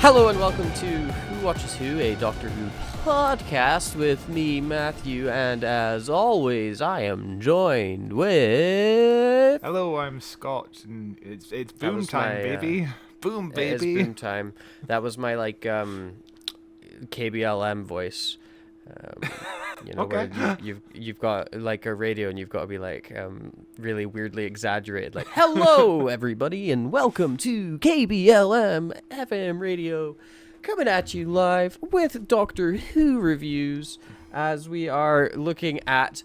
Hello and welcome to Who Watches Who, a Doctor Who podcast with me, Matthew, and as always, I am joined with... Hello, I'm Scott, and it's boom time, baby. Boom, baby. It is boom time. That was my, KBLM voice. Okay. Where you've got like a radio and you've got to be really weirdly exaggerated, like hello everybody and welcome to KBLM FM radio, coming at you live with Doctor Who reviews as we are looking at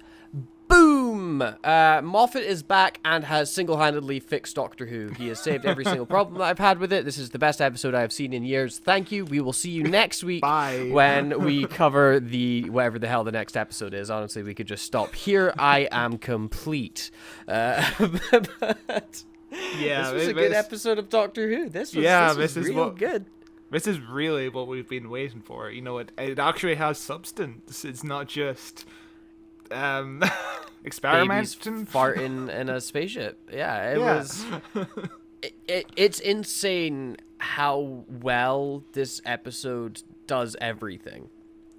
Boom! Moffat is back and has single-handedly fixed Doctor Who. He has saved every single problem that I've had with it. This is the best episode I've seen in years. Thank you. We will see you next week. Bye. When we cover whatever the hell the next episode is. Honestly, we could just stop here. I am complete. But yeah, this was a good episode of Doctor Who. This was real good. This is really what we've been waiting for. You know, it actually has substance. It's not just... experimenting, farting in a spaceship. It was. It's insane how well this episode does everything.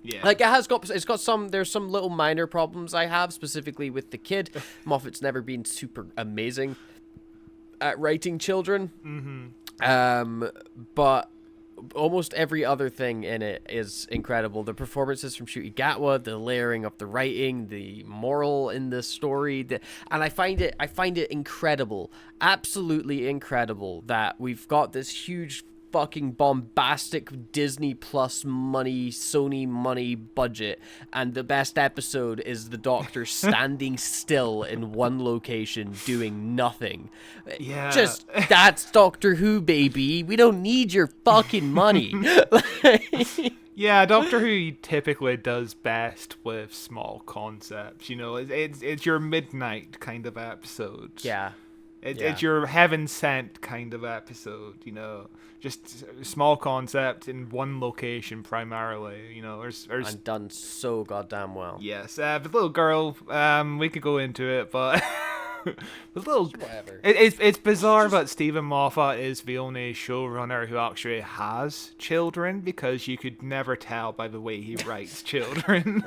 Yeah, it's got some. There's some little minor problems I have, specifically with the kid. Moffat's never been super amazing at writing children. But almost every other thing in it is incredible. The performances from Ncuti Gatwa, the layering of the writing, the moral in the story, and I find it incredible, absolutely incredible that we've got this huge fucking bombastic Disney Plus money, Sony money budget, and the best episode is the Doctor standing still in one location doing nothing. Yeah, just that's Doctor Who, baby. We don't need your fucking money. Yeah, Doctor Who typically does best with small concepts. You know, it's your midnight kind of episode. Yeah. It's your heaven sent kind of episode, you know, just small concept in one location primarily, you know. And done so goddamn well. Yes, the little girl, we could go into it, but the little, whatever. It's bizarre, but Stephen Moffat is the only showrunner who actually has children, because you could never tell by the way he writes children.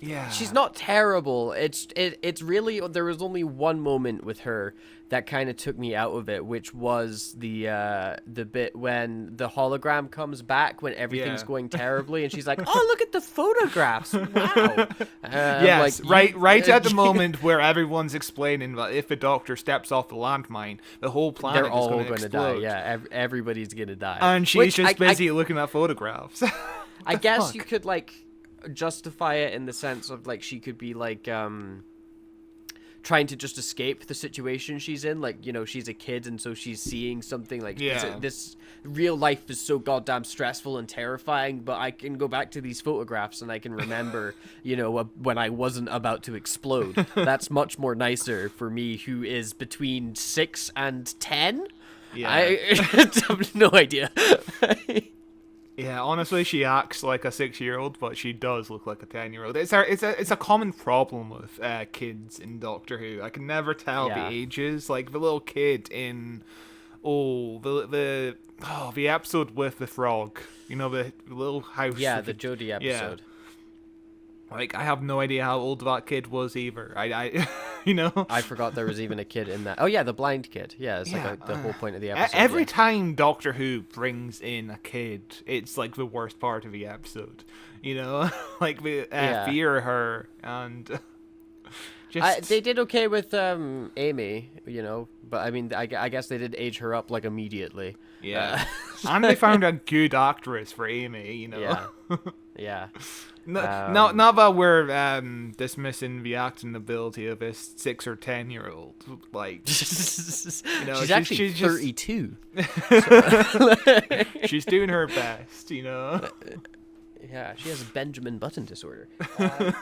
Yeah. She's not terrible. It's really, there was only one moment with her that kind of took me out of it, which was the bit when the hologram comes back when everything's going terribly, and she's like, "Oh, look at the photographs! Wow!" Yes, right at the moment where everyone's explaining that if the Doctor steps off the landmine, the whole planet they're all is going to die. explode. Yeah, everybody's gonna die. And she's just busy looking at photographs. I guess you could justify it in the sense of she could be trying to just escape the situation she's in, she's a kid and so she's seeing something this real life is so goddamn stressful and terrifying, but I can go back to these photographs and I can remember when I wasn't about to explode. That's much more nicer for me, who is between 6 and 10. I have no idea. Yeah, honestly, she acts like a 6-year-old, but she does look like a 10-year-old. It's a common problem with kids in Doctor Who. I can never tell the ages. Like the little kid in the episode with the frog. You know, the little house. Yeah, the Jodie episode. Yeah. I have no idea how old that kid was either. I I forgot there was even a kid in that. Oh yeah, the blind kid. Yeah, it's the whole point of the episode. Every time Doctor Who brings in a kid, it's the worst part of the episode. You know, we fear her and. They did okay with Amy, but I mean, I guess they did age her up immediately. Yeah, and they found a good actress for Amy. Yeah. Not that we're dismissing the acting ability of a 6 or 10-year-old. She's actually 32. She's doing her best, Yeah, she has Benjamin Button disorder. But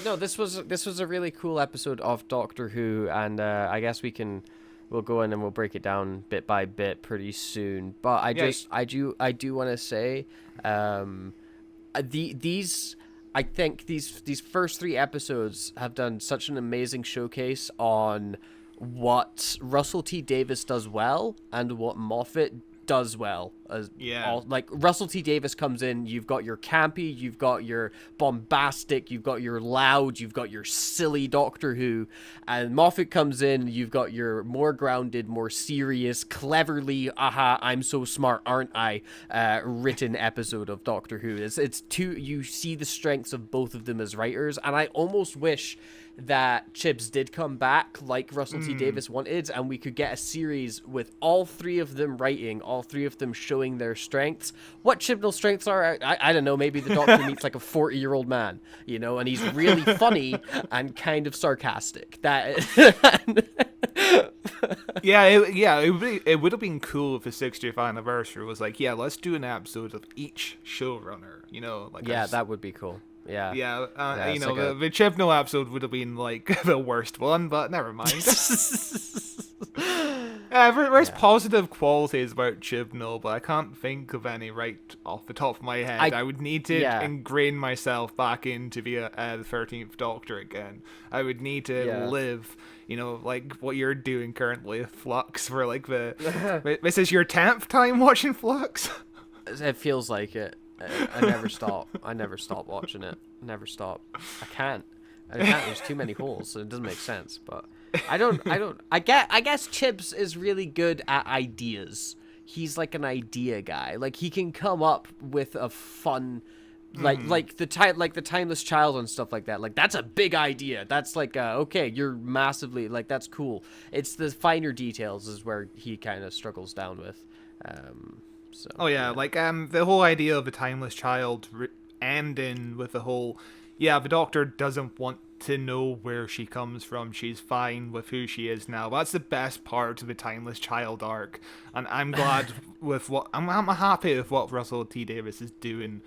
no, this was a really cool episode of Doctor Who, and I guess we'll go in and we'll break it down bit by bit pretty soon. But I do want to say, I think these first 3 episodes have done such an amazing showcase on what Russell T Davies does well and what Moffat does well. Like Russell T Davies comes in, you've got your campy, you've got your bombastic, you've got your loud, you've got your silly Doctor Who, and Moffat comes in, you've got your more grounded, more serious, cleverly, aha, I'm so smart, aren't I, written episode of Doctor Who. It's two, you see the strengths of both of them as writers, and I almost wish that Chibs did come back like Russell T Davies wanted, and we could get a series with all three of them writing, all three of them showing their strengths. What Chibnall's strengths are, I don't know, maybe the Doctor meets like a 40-year-old man, you know, and he's really funny and kind of sarcastic. It would have been cool if the 60th anniversary was like, yeah, let's do an episode of each showrunner, you know, like that would be cool. The Chibnall episode would have been like the worst one, but never mind. There's positive qualities about Chibnall, but I can't think of any right off the top of my head. I would need to ingrain myself back into the 13th Doctor again. I would need to live, you know, like what you're doing currently with Flux, for like this is your 10th time watching Flux? It feels like it. I never stop. I never stop watching it. Never stop. I can't. There's too many holes, so it doesn't make sense. But I guess Chibs is really good at ideas. He's like an idea guy. Like he can come up with a fun, like the Timeless Child and stuff like that. Like that's a big idea. That's like okay, you're massively like that's cool. It's the finer details is where he kind of struggles down with. So, the whole idea of the Timeless Child ending with the whole, the Doctor doesn't want to know where she comes from. She's fine with who she is now. That's the best part of the Timeless Child arc, and I'm glad with what I'm happy with what Russell T Davies is doing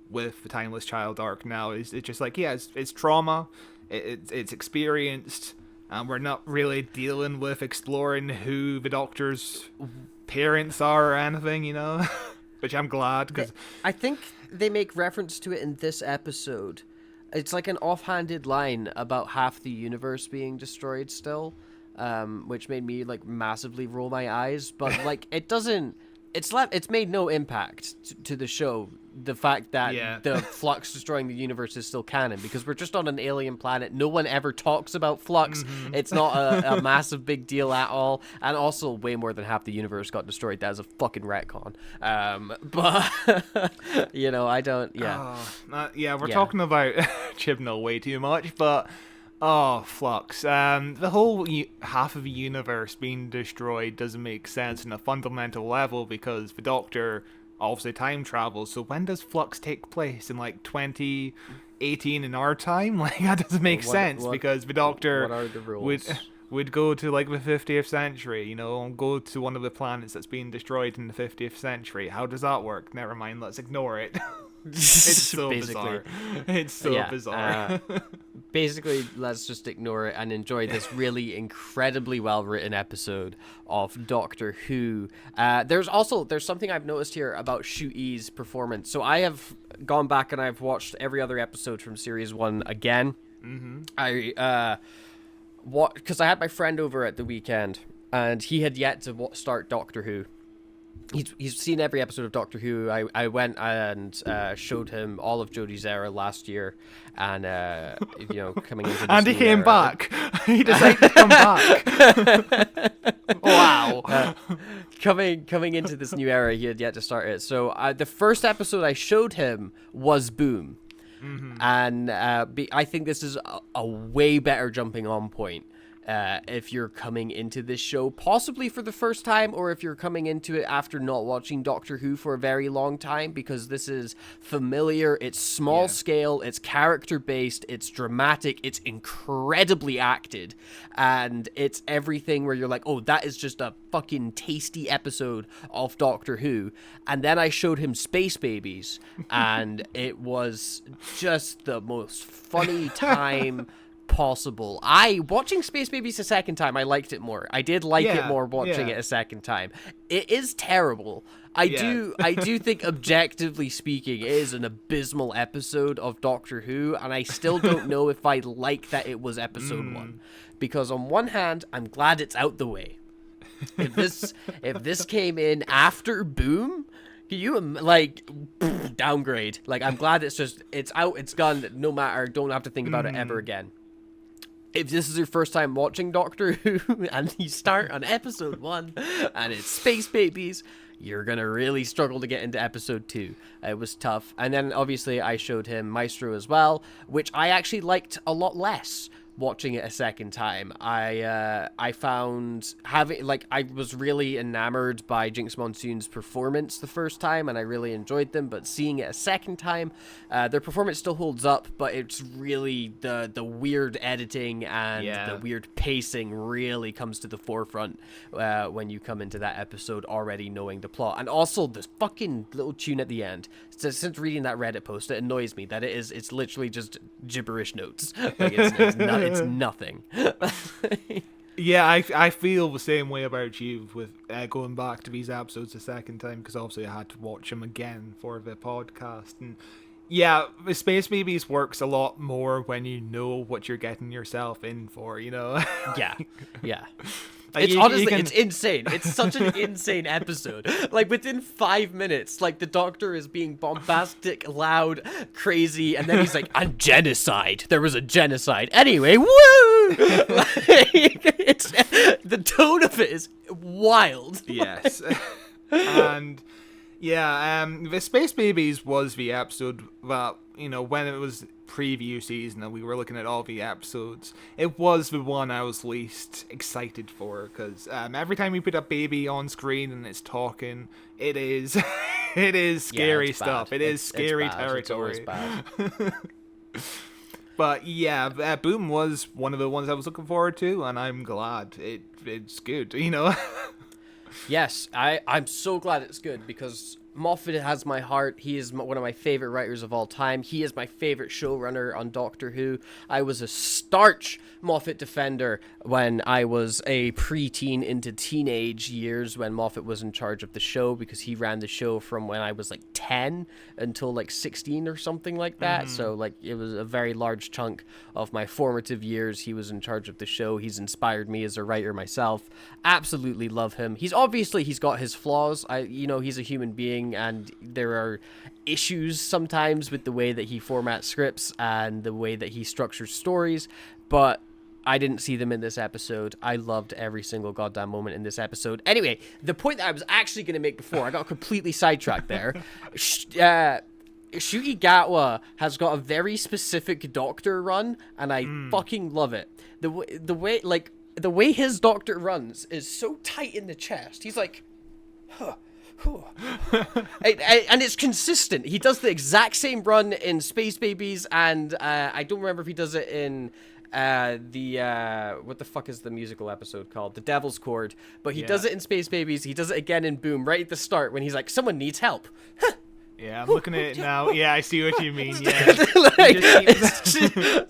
with the Timeless Child arc now. It's just like it's trauma, it's experienced, and we're not really dealing with exploring who the Doctor's parents are or anything, you know. Which I'm glad, because I think they make reference to it in this episode. It's like an offhanded line about half the universe being destroyed still, which made me like massively roll my eyes. But like it doesn't. It's made no impact to the show. The fact that the Flux destroying the universe is still canon, because we're just on an alien planet. No one ever talks about Flux. It's not a massive big deal at all. And also, way more than half the universe got destroyed. That is a fucking retcon. But you know, I don't. Yeah, we're talking about Chibnall way too much, but. Oh, Flux. The whole half of the universe being destroyed doesn't make sense on a fundamental level, because the Doctor obviously time travels. So when does Flux take place? In like 2018 in our time? Like that doesn't make sense, because the Doctor would go to like the 50th century, you know, and go to one of the planets that's being destroyed in the 50th century. How does that work? Never mind, let's ignore it. It's so bizarre. It's so bizarre. Basically, let's just ignore it and enjoy this really incredibly well-written episode of Doctor Who. There's something I've noticed here about Shu-Yi's performance. So I have gone back and I've watched every other episode from Series 1 again. Because I had my friend over at the weekend, and he had yet to start Doctor Who. He's seen every episode of Doctor Who. I went and showed him all of Jodie's Era last year, and you know, coming into this and he came back. He decided to come back. Wow. Coming into this new era, he had yet to start it. So the first episode I showed him was Boom, and I think this is a way better jumping on point. If you're coming into this show possibly for the first time, or if you're coming into it after not watching Doctor Who for a very long time, because this is familiar, it's small scale, it's character based, it's dramatic, it's incredibly acted, and it's everything where you're like, oh, that is just a fucking tasty episode of Doctor Who. And then I showed him Space Babies, and it was just the most funny time possible. Watching Space Babies a second time, I liked it more. I did like it more watching it a second time. It is terrible. I do think, objectively speaking, it is an abysmal episode of Doctor Who, and I still don't know if I like that it was episode 1. Because on one hand, I'm glad it's out the way. If this came in after Boom, can you downgrade? Like, I'm glad it's out, it's gone, no matter, don't have to think about it ever again. If this is your first time watching Doctor Who and you start on episode 1 and it's Space Babies, you're gonna really struggle to get into episode 2. It was tough. And then obviously I showed him Maestro as well, which I actually liked a lot less watching it a second time. I found I was really enamored by Jinx Monsoon's performance the first time, and I really enjoyed them, but seeing it a second time, their performance still holds up, but it's really the weird editing and the weird pacing really comes to the forefront when you come into that episode already knowing the plot. And also the fucking little tune at the end. Since reading that Reddit post, it annoys me that it's literally just gibberish notes. Like it's nothing. Yeah, I feel the same way about you with going back to these episodes a second time, because obviously I had to watch them again for the podcast. And yeah, the Space Babies works a lot more when you know what you're getting yourself in for, you know? Yeah. Like it's honestly, it's insane. It's such an insane episode. Like, within 5 minutes, like, the Doctor is being bombastic, loud, crazy, and then he's like, and genocide. There was a genocide. Anyway, woo! It's the tone of it is wild. Yes. And yeah, the Space Babies was the episode that, you know, when it was preview season and we were looking at all the episodes, it was the one I was least excited for, because every time we put a baby on screen and it's talking, it is scary stuff. It is scary territory. It's bad. But yeah, Boom was one of the ones I was looking forward to, and I'm glad it's good, you know. Yes, I'm so glad it's good, because Moffat has my heart. He is one of my favorite writers of all time. He is my favorite showrunner on Doctor Who. I was a starch Moffat defender when I was a preteen into teenage years, when Moffat was in charge of the show, because he ran the show from when I was like 10 until like 16 or something like that. So like it was a very large chunk of my formative years. He was in charge of the show. He's inspired me as a writer myself. Absolutely love him. He's got his flaws. He's a human being, and there are issues sometimes with the way that he formats scripts and the way that he structures stories, but I didn't see them in this episode. I loved every single goddamn moment in this episode. Anyway, the point that I was actually going to make before, I got completely sidetracked there. Shuti Gatwa has got a very specific Doctor run, and I fucking love it. The way his Doctor runs is so tight in the chest. He's like, huh. And it's consistent. He does the exact same run in Space Babies, and I don't remember if he does it in what the fuck is the musical episode called? The Devil's Chord. But he does it in Space Babies. He does it again in Boom right at the start when he's like, someone needs help. Yeah, I'm looking at it now. Yeah, I see what you mean. Yeah,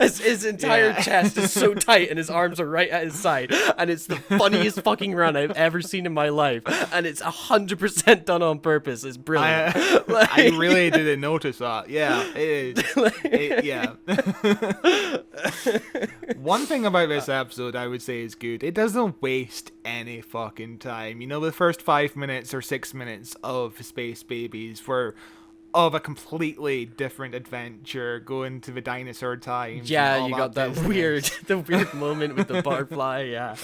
his entire chest is so tight, and his arms are right at his side, and it's the funniest fucking run I've ever seen in my life, and it's 100% done on purpose. It's brilliant. I really didn't notice that. Yeah, it is. Yeah. One thing about this episode I would say is good. It doesn't waste any fucking time. You know, the first 5 minutes or 6 minutes of Space Babies were of a completely different adventure, going to the dinosaur times. Yeah, you got that weird moment with the butterfly. Yeah.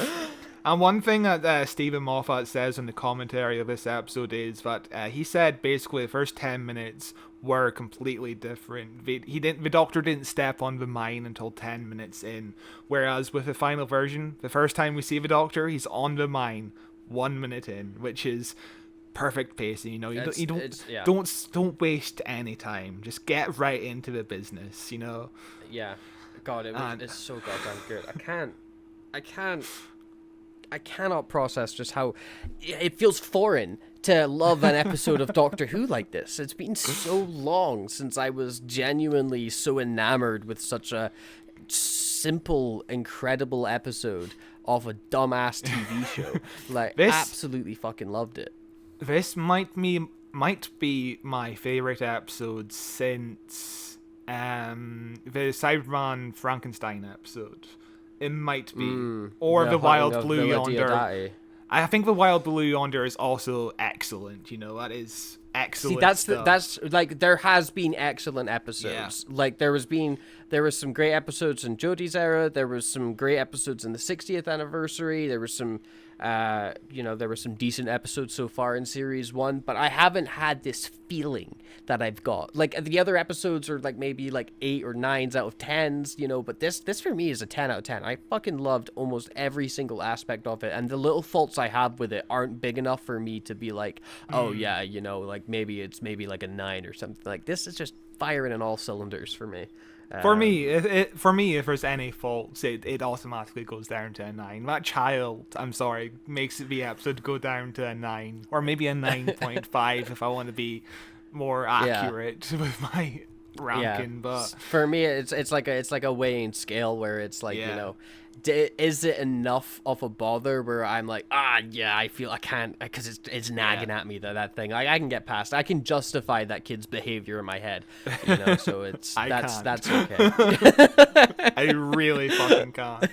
And one thing that Stephen Moffat says in the commentary of this episode is that he said basically the first 10 minutes were completely different. The Doctor didn't step on the mine until 10 minutes in, whereas with the final version, the first time we see the Doctor, he's on the mine 1 minute in, which is perfect pacing. You know, don't waste any time. Just get right into the business. You know. Yeah. God, it's so goddamn good. I cannot process just how it feels foreign to love an episode of Doctor Who like this. It's been so long since I was genuinely so enamored with such a simple, incredible episode of a dumbass TV show. Like, absolutely fucking loved it. This might be my favorite episode since the Cyberman Frankenstein episode. It might be, or the Wild Blue Yonder. I think the Wild Blue Yonder is also excellent. You know, that is excellent. See, that's like, there has been excellent episodes. Yeah. Like there was some great episodes in Jodie's era. There was some great episodes in the 60th anniversary. There was some there were some decent episodes so far in series 1, but I haven't had this feeling that I've got. Like, the other episodes are like maybe like 8 or 9s out of 10s, you know, but this for me is a 10 out of 10. I fucking loved almost every single aspect of it, and the little faults I have with it aren't big enough for me to be like, oh yeah, you know, like maybe it's like a 9 or something. Like, this is just firing on all cylinders for me. For me, if there's any faults, it automatically goes down to a 9. That child, I'm sorry, makes the episode go down to a 9, or maybe a 9.5 if I want to be more accurate with my ranking. But for me, it's like a weighing scale where it's like, you know, is it enough of a bother where I'm like, I feel I can't, because it's nagging at me, that thing. Like, I can get past, I can justify that kid's behavior in my head, you know. So it's that's okay. I really fucking can't.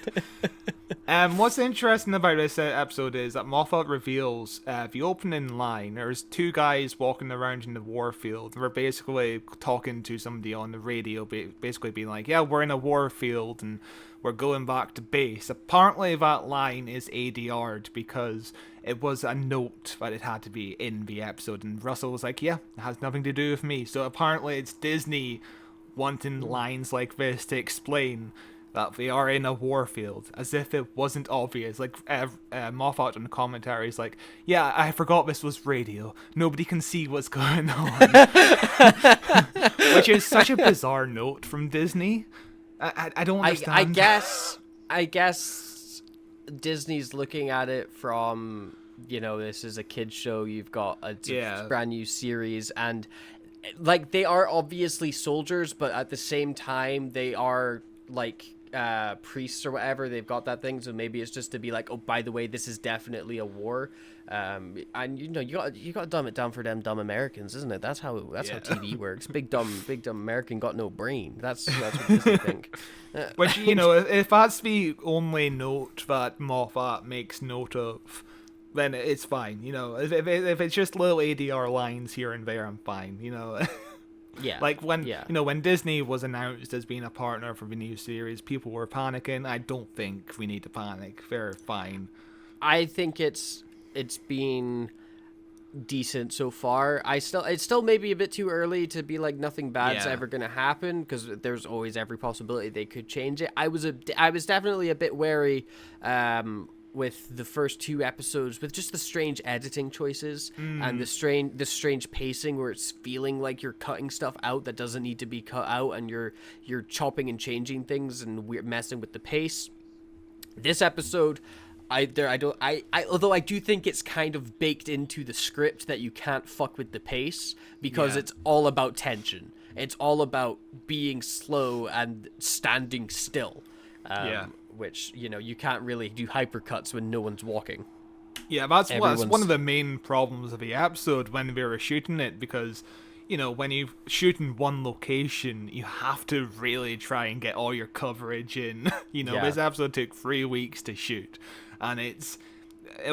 What's interesting about this episode is that Moffat reveals the opening line. There's 2 guys walking around in the warfield. They're basically talking to somebody on the radio, basically being like, yeah, we're in a warfield and we're going back to base. Apparently that line is ADR'd because it was a note that it had to be in the episode, and Russell was like, yeah, it has nothing to do with me. So apparently it's Disney wanting lines like this to explain that they are in a warfield, as if it wasn't obvious. Like, Moffat on the commentary is like, yeah, I forgot this was radio. Nobody can see what's going on. Which is such a bizarre note from Disney. I don't understand. I guess Disney's looking at it from, you know, this is a kid's show. You've got a brand new series, and like, they are obviously soldiers, but at the same time they are like priests or whatever. They've got that thing, so maybe it's just to be like, oh, by the way, this is definitely a war. And you know, you got to dumb it down for them dumb Americans, isn't it? That's how TV works. Big dumb American got no brain. That's what Disney think. Which, you know, if that's the only note that Moffat makes note of, then it's fine. You know, if it's just little ADR lines here and there, I'm fine. You know. Yeah. Like when when Disney was announced as being a partner for the new series, people were panicking. I don't think we need to panic. They're fine. I think it's been decent so far. It's still maybe a bit too early to be like nothing bad's ever gonna happen, because there's always every possibility they could change it. I was definitely a bit wary with the first 2 episodes, with just the strange editing choices and the strange pacing, where it's feeling like you're cutting stuff out that doesn't need to be cut out, and you're chopping and changing things and we're messing with the pace. This episode, although I do think it's kind of baked into the script that you can't fuck with the pace, because it's all about tension. It's all about being slow and standing still. Which, you know, you can't really do hypercuts when no one's walking. Yeah, that's one of the main problems of the episode when we were shooting it, because, you know, when you shoot in one location, you have to really try and get all your coverage in. You know, this episode took 3 weeks to shoot, and it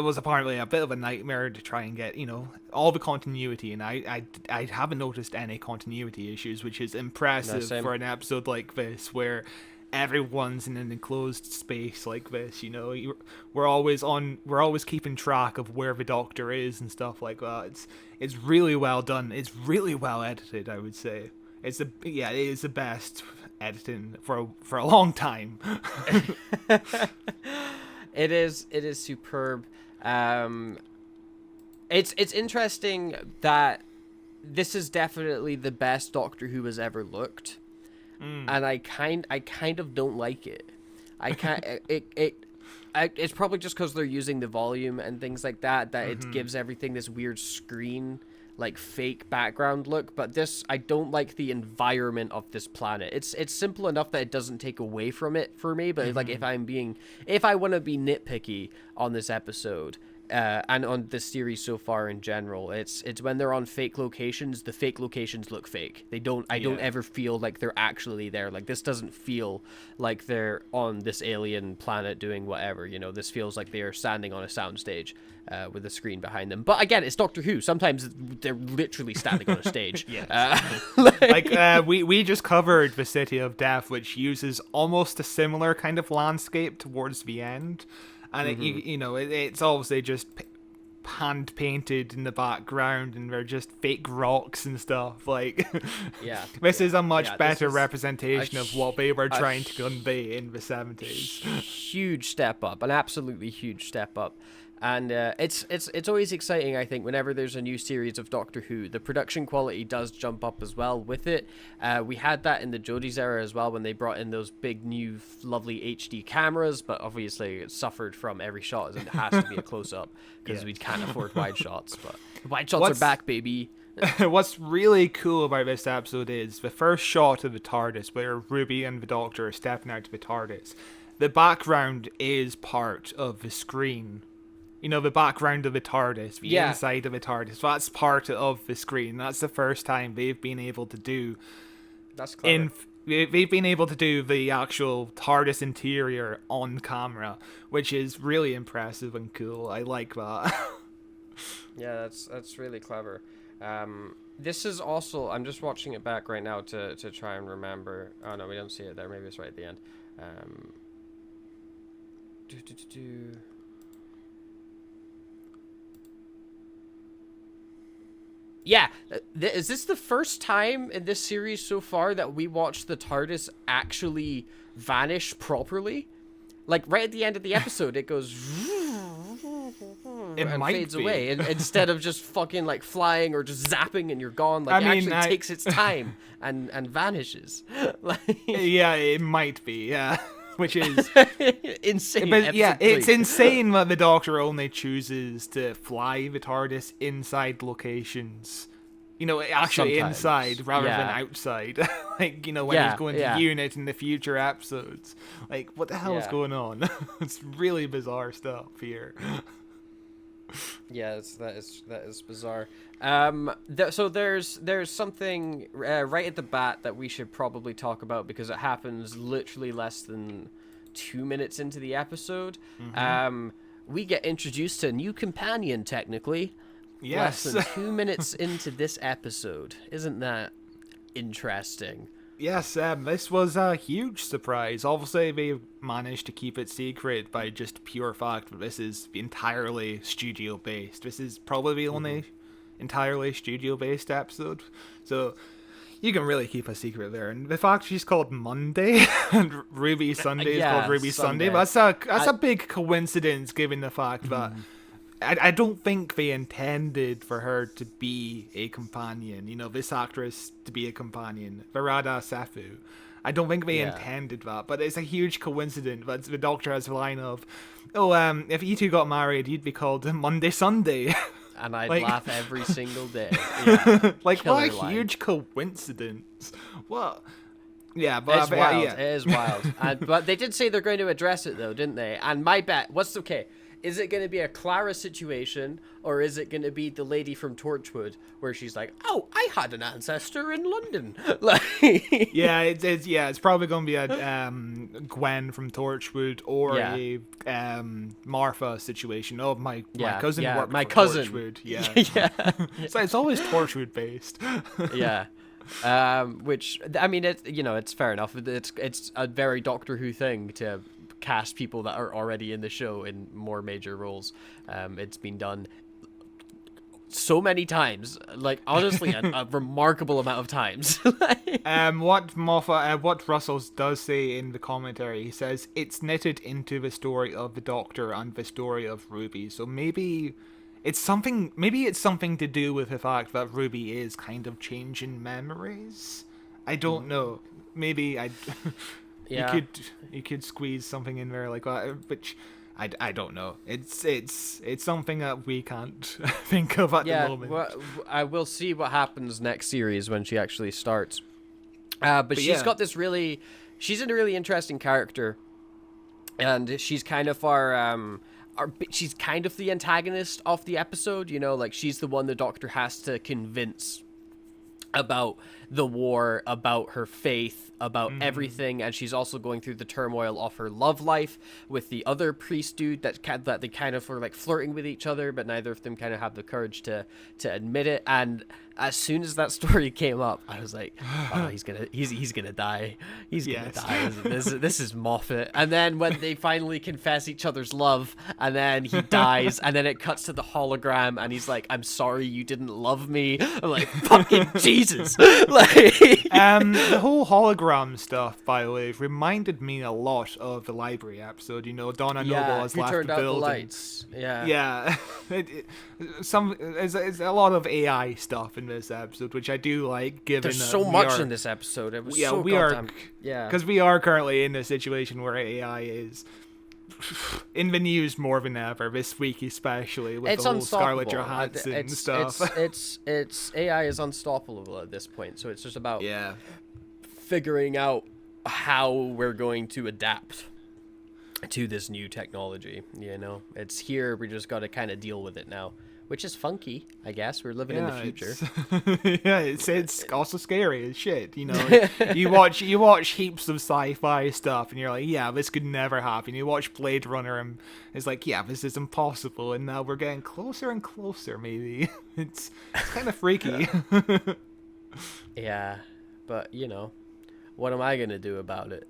was apparently a bit of a nightmare to try and get, you know, all the continuity, and I haven't noticed any continuity issues, which is impressive for an episode like this, where everyone's in an enclosed space like this. You know, we're always keeping track of where the Doctor is and stuff like that. It's really well done. It's really well edited, I would say. It is the best editing for a long time. It is superb. It's interesting that this is definitely the best Doctor Who has ever looked. And I kind of don't like it. I can't. It's probably just because they're using the volume and things like that. That it gives everything this weird screen like fake background look, but I don't like the environment of this planet. It's simple enough that it doesn't take away from it for me, but like if I want to be nitpicky on this episode, and on this series so far in general, it's when they're on fake locations, the fake locations look fake. I don't ever feel like they're actually there. Like, this doesn't feel like they're on this alien planet doing whatever, this feels like they are standing on a soundstage with a screen behind them. But again, it's Doctor Who. Sometimes they're literally standing on a stage. We just covered the City of Death, which uses almost a similar kind of landscape towards the end. And it's obviously just hand painted in the background, and they're just fake rocks and stuff. Like, this is a much better representation of what they were trying to convey in the 70s. Huge step up, an absolutely huge step up. And it's always exciting, I think, whenever there's a new series of Doctor Who. The production quality does jump up as well with it. We had that in the Jodie's era as well, when they brought in those big, new, lovely HD cameras, but obviously it suffered from every shot, as it has to be a close-up, because we can't afford wide shots. But wide shots are back, baby. What's really cool about this episode is the first shot of the TARDIS, where Ruby and the Doctor are stepping out of the TARDIS. The background is part of the screen. The background of the TARDIS, the inside of the TARDIS. That's part of the screen. That's the first time they've been able to do. That's clever. They've been able to do the actual TARDIS interior on camera, which is really impressive and cool. I like that. Yeah, that's really clever. This is also, I'm just watching it back right now to try and remember. Oh no, we don't see it there. Maybe it's right at the end. Yeah, is this the first time in this series so far that we watched the TARDIS actually vanish properly? Like, right at the end of the episode, it goes and fades away, instead of just fucking like flying or just zapping and you're gone. Like, it actually takes its time and vanishes. Yeah, it might be. Yeah. Which is insane. But yeah, it's insane that the Doctor only chooses to fly the TARDIS inside locations. Actually sometimes. Inside rather than outside. When he's going to UNIT in the future episodes. Like, what the hell is going on? It's really bizarre stuff here. Yeah, that is bizarre. So there's something right at the bat that we should probably talk about, because it happens literally less than 2 minutes into the episode. We get introduced to a new companion, technically. Yes. Less than 2 minutes into this episode. Isn't that interesting? Yes, this was a huge surprise. Obviously, they managed to keep it secret by just pure fact that this is entirely studio-based. This is probably the only entirely studio-based episode. So, you can really keep a secret there. And the fact she's called Monday and Ruby Sunday is called Ruby Sunday. That's a big coincidence, given the fact that I don't think they intended for her to be a companion. This actress to be a companion. Varada Sefu. I don't think they intended that, but it's a huge coincidence that the Doctor has a line of, if you two got married, you'd be called Monday Sunday. And I'd laugh every single day. Yeah. What a huge coincidence. What? Yeah, but it's wild. It is wild. But they did say they're going to address it, though, didn't they? And my bet, is it going to be a Clara situation, or is it going to be the lady from Torchwood, where she's like, "Oh, I had an ancestor in London"? It's probably going to be a Gwen from Torchwood, or a Martha situation. Oh, my cousin worked for Torchwood. Yeah. So it's always Torchwood based. Yeah. Which, I mean, it's fair enough. It's a very Doctor Who thing to cast people that are already in the show in more major roles. It's been done so many times, like, honestly, a remarkable amount of times. What Russell does say in the commentary, he says it's knitted into the story of the Doctor and the story of Ruby. So maybe it's something to do with the fact that Ruby is kind of changing memories. I don't know. Maybe you could squeeze something in there like that, which I don't know. It's something that we can't think of at the moment. Well, I will see what happens next series when she actually starts. But she's got this she's a really interesting character, and she's kind of she's kind of the antagonist of the episode. You know, like she's the one the Doctor has to convince about the war, about her faith, about everything, and she's also going through the turmoil of her love life with the other priest dude that they kind of were like flirting with each other, but neither of them kind of have the courage to admit it. And as soon as that story came up, I was like, oh, he's gonna die. He's gonna die. This is Moffat. And then when they finally confess each other's love, and then he dies, and then it cuts to the hologram, and he's like, I'm sorry you didn't love me. I'm like, fucking Jesus. Like, the whole hologram stuff, by the way, reminded me a lot of the library episode. You know, Donna Noble has left turned the out building. the lights. Yeah. There's a lot of AI stuff in this episode, which I do like. Given there's so much in this episode. It was because we are currently in a situation where AI is in the news more than ever this week, especially with the whole Scarlett Johansson stuff. It's AI is unstoppable at this point, so it's just about yeah. figuring out how we're going to adapt to this new technology. You know, it's here. We just got to kind of deal with it now, which is funky, I guess. We're living in the future. It's also scary as shit. You know, you watch heaps of sci-fi stuff, and you're like, yeah, this could never happen. You watch Blade Runner, and it's like, yeah, this is impossible. And now we're getting closer and closer. Maybe it's kind of freaky. Yeah, but you know, what am I gonna do about it?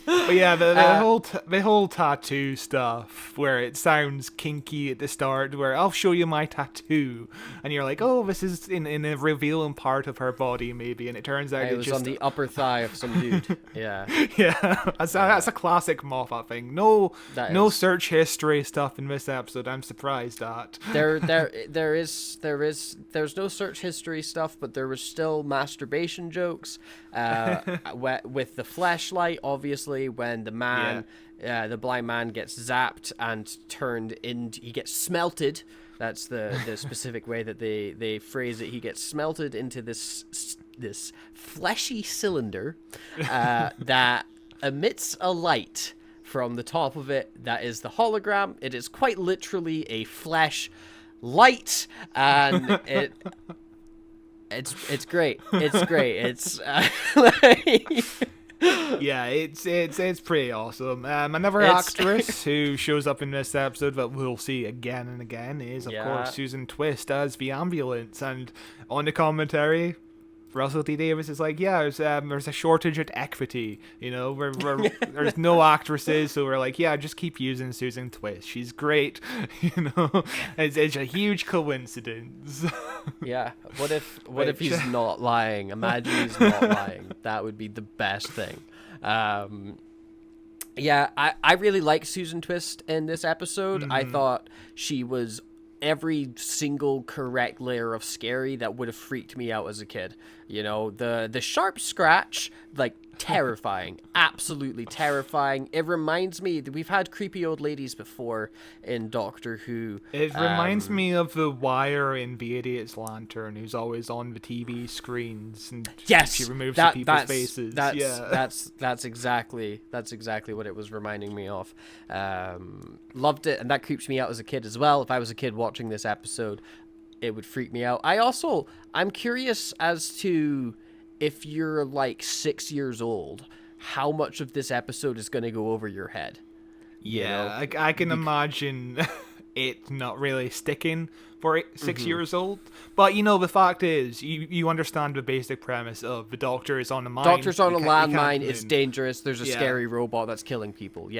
But yeah, the whole tattoo stuff, where it sounds kinky at the start, where I'll show you my tattoo, and you're like, oh, this is in a revealing part of her body, maybe, and it turns out it was just on the upper thigh of some dude. Yeah, yeah, that's a classic Moffat thing. No search history stuff in this episode. I'm surprised at. There's no search history stuff, but there was still masturbation jokes. With the flashlight, obviously, when the man, the blind man, gets zapped and he gets smelted. That's the specific way that they phrase it. He gets smelted into this fleshy cylinder that emits a light from the top of it. That is the hologram. It is quite literally a flash light, and It's great. It's great. It's yeah, it's pretty awesome. Another actress who shows up in this episode that we'll see again and again is, of course, Susan Twist as the ambulance. And on the commentary, Russell T Davies is like, yeah, there's a shortage at equity. You know, there's no actresses, so we're like, yeah, just keep using Susan Twist. She's great. You know, it's a huge coincidence. Yeah. What if he's not lying? Imagine he's not lying. That would be the best thing. Yeah, I really like Susan Twist in this episode. I thought she was every single correct layer of scary that would have freaked me out as a kid. You know, the sharp scratch, like, terrifying, absolutely terrifying. It reminds me that we've had creepy old ladies before in Doctor Who. It reminds me of the Wire in The Idiot's Lantern, who's always on the TV screens, and she removes the people's faces. That's exactly what it was reminding me of. Loved it, and that creeps me out as a kid as well. If I was a kid watching this episode, it would freak me out. I'm curious as to, if you're like 6 years old, how much of this episode is going to go over your head? Yeah, you know? I can imagine it not really sticking for 6 years old. But, you know, the fact is, you understand the basic premise of the Doctor is on a mine. Doctor's on a landmine, it's dangerous, there's a scary robot that's killing people,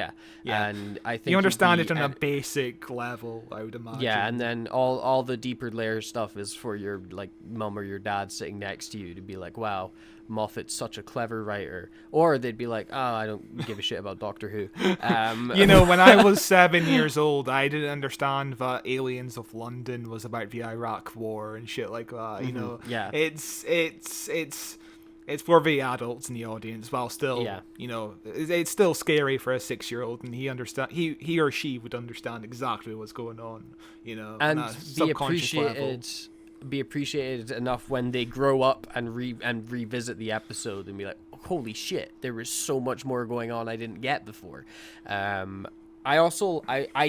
And I think you understand it on a basic level, I would imagine. Yeah, and then all the deeper layer stuff is for your, like, mum or your dad sitting next to you to be like, wow, Moffat's such a clever writer. Or they'd be like, oh, I don't give a shit about Doctor Who. You know, when I was 7 years old, I didn't understand that Aliens of London was about the Iraq War and shit like that. You know, yeah, it's it's for the adults in the audience, while still, it's still scary for a 6-year-old, and he or she would understand exactly what's going on, and on a be subconscious level. appreciated enough when they grow up and revisit the episode and be like, holy shit, there was so much more going on I didn't get before. I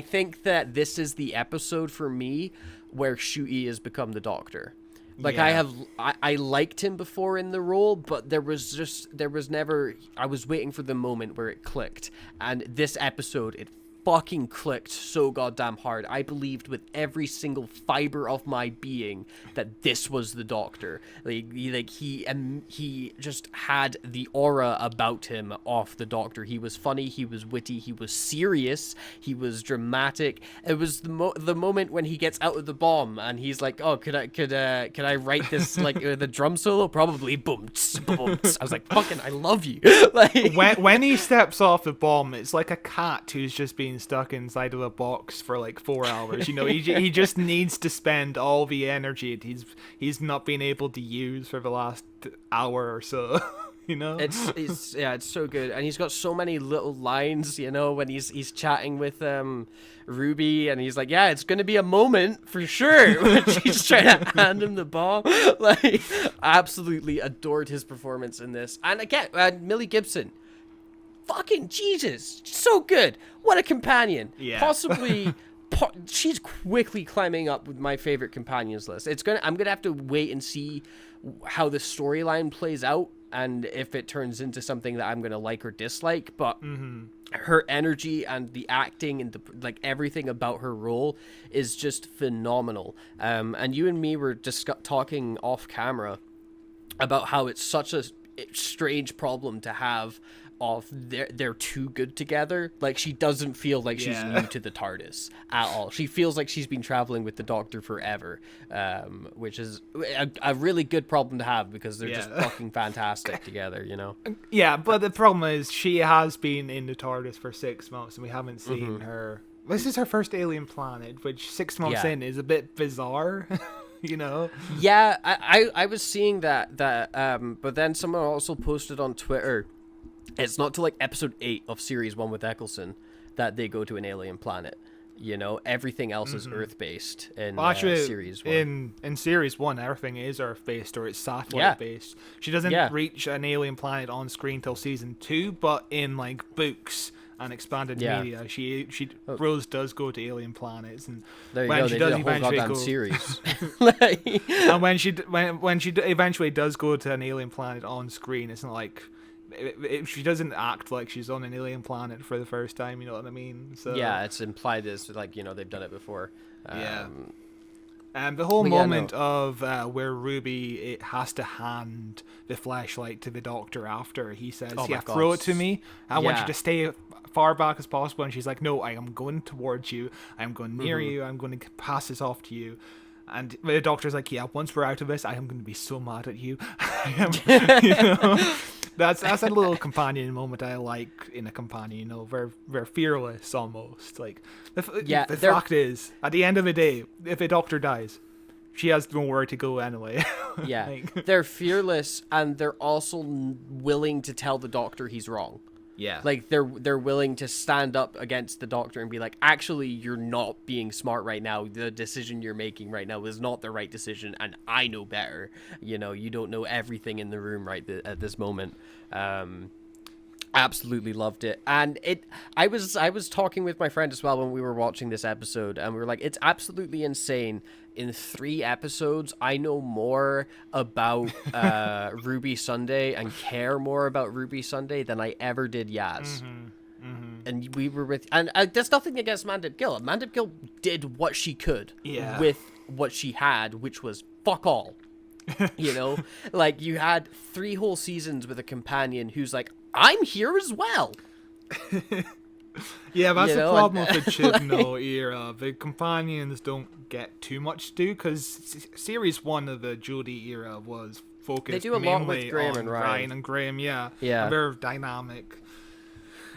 think that this is the episode for me where Shu'i has become the Doctor. Like, I liked him before in the role, but there was never, I was waiting for the moment where it clicked. And this episode, it fucking clicked so goddamn hard. I believed with every single fiber of my being that this was the Doctor. He just had the aura about him of the Doctor. He was funny, he was witty, he was serious, he was dramatic. It was the moment when he gets out of the bomb and he's like, "Oh, could I write this like the drum solo? Probably." Boom, boom. I was like, "Fucking, I love you." Like when he steps off the bomb, it's like a cat who's just been stuck inside of a box for like 4 hours. He just needs to spend all the energy he's not been able to use for the last hour or so. It's so good, and he's got so many little lines. When he's chatting with Ruby, and he's like, "Yeah, it's gonna be a moment for sure." When she's trying to hand him the ball, like, absolutely adored his performance in this. And again, Millie Gibson. Fucking Jesus, so good. What a companion. Yeah. Possibly she's quickly climbing up with my favorite companions list. I'm gonna have to wait and see how the storyline plays out and if it turns into something that I'm gonna like or dislike. But her energy and the acting and everything about her role is just phenomenal. And you and me were talking off camera about how it's such a strange problem to have of they're too good together. Like, she doesn't feel like she's new to the TARDIS at all. She feels like she's been traveling with the Doctor forever, which is a really good problem to have because they're just fucking fantastic together, Yeah, but the problem is she has been in the TARDIS for 6 months and we haven't seen her. This is her first alien planet, which 6 months in is a bit bizarre. Yeah, I was seeing that but then someone also posted on Twitter, it's not till episode 8 of series 1 with Eccleston that they go to an alien planet. Everything else is Earth-based in series 1. In series 1, everything is Earth-based or it's satellite-based. She doesn't reach an alien planet on screen till season 2, but in books and expanded media, Rose does go to alien planets, and there you when go. she They does did a whole eventually goddamn go, series. and when she eventually does go to an alien planet on screen, it's not like she doesn't act like she's on an alien planet for the first time. You know what I mean? So yeah, it's implied as they've done it before. And the whole moment of where Ruby has to hand the flashlight to the Doctor after he says, throw it to me. I want you to stay far back as possible. And she's like, no, I am going towards you. I'm going near you. I'm going to pass this off to you. And the Doctor's like, yeah, once we're out of this, I am going to be so mad at you. That's a little companion moment I like in a companion. They're fearless almost. Like the fact is, at the end of the day, if a Doctor dies, she has nowhere to go anyway. Yeah, they're fearless, and they're also willing to tell the Doctor he's wrong. Yeah. Like, they're willing to stand up against the Doctor and be like, actually, you're not being smart right now. The decision you're making right now is not the right decision, and I know better. You don't know everything in the room at this moment. Absolutely loved it. And I was talking with my friend as well when we were watching this episode, and we were like, it's absolutely insane. In 3 episodes, I know more about Ruby Sunday and care more about Ruby Sunday than I ever did Yaz. And we were and there's nothing against Mandip Gill. Mandip Gill did what she could with what she had, which was fuck all. You had 3 whole seasons with a companion who's like, I'm here as well. Yeah, that's the problem with the Chibnall era. The companions don't get too much to do because series 1 of the Jodie era was focused they do a lot with Graham on and Ryan and Graham. Yeah, and they're dynamic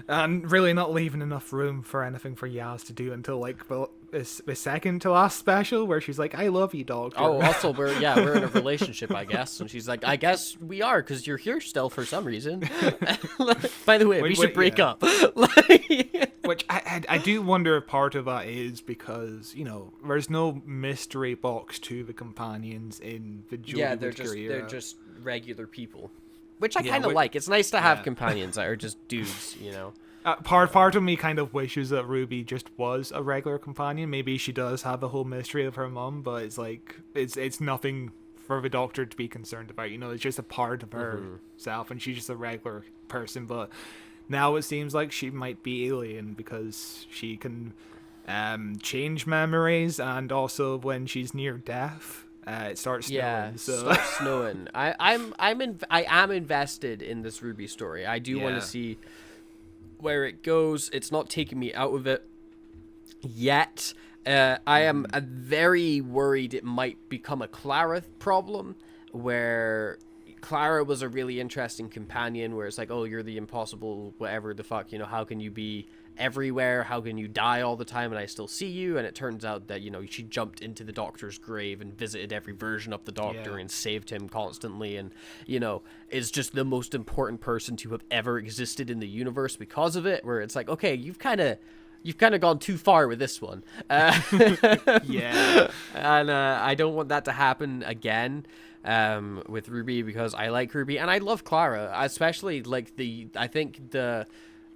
and really not leaving enough room for anything for Yaz to do until the second to last special where she's like, "I love you, Doctor." Oh, also we're in a relationship, I guess, and she's like, "I guess we are because you're here still for some reason." By the way, we should break up. Which I do wonder if part of that is because, there's no mystery box to the companions in the Jodie Whittaker era. They're just regular people, which I kind of like. It's nice to have companions that are just dudes, Part of me kind of wishes that Ruby just was a regular companion. Maybe she does have the whole mystery of her mom, but it's like it's nothing for the Doctor to be concerned about. It's just a part of herself, and she's just a regular person. But now it seems like she might be alien because she can change memories, and also when she's near death, it starts snowing. Yeah, starts snowing. I am invested in this Ruby story. I do want to see where it goes. It's not taking me out of it yet. I am very worried it might become a Clara problem, where Clara was a really interesting companion, where it's like, oh, you're the impossible whatever the fuck, how can you be everywhere, how can you die all the time and I still see you? And it turns out that she jumped into the Doctor's grave and visited every version of the Doctor and saved him constantly, and is just the most important person to have ever existed in the universe because of it, where it's like, okay, you've kind of gone too far with this one. Yeah. And I don't want that to happen again with Ruby, because I like Ruby and I love Clara, especially like I think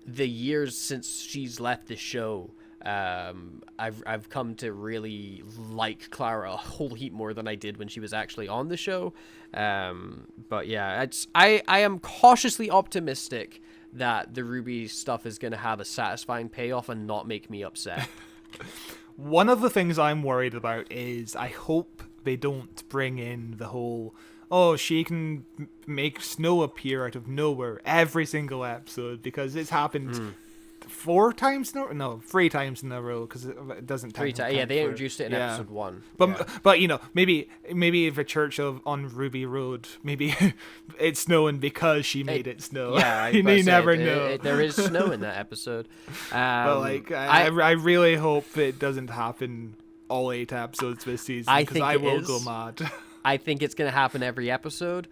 the years since she's left the show, I've come to really like Clara a whole heap more than I did when she was actually on the show. But yeah, I am cautiously optimistic that the Ruby stuff is going to have a satisfying payoff and not make me upset. One of the things I'm worried about is I hope they don't bring in the whole, she can make snow appear out of nowhere every single episode, because it's happened 3 times in a row, because it doesn't they introduced it in episode 1. But maybe if a church on Ruby Road, maybe it's snowing because she made it snow. Yeah, you never know. There is snow in that episode. But I really hope it doesn't happen all 8 episodes this season, because I will go mad. I think it's going to happen every episode,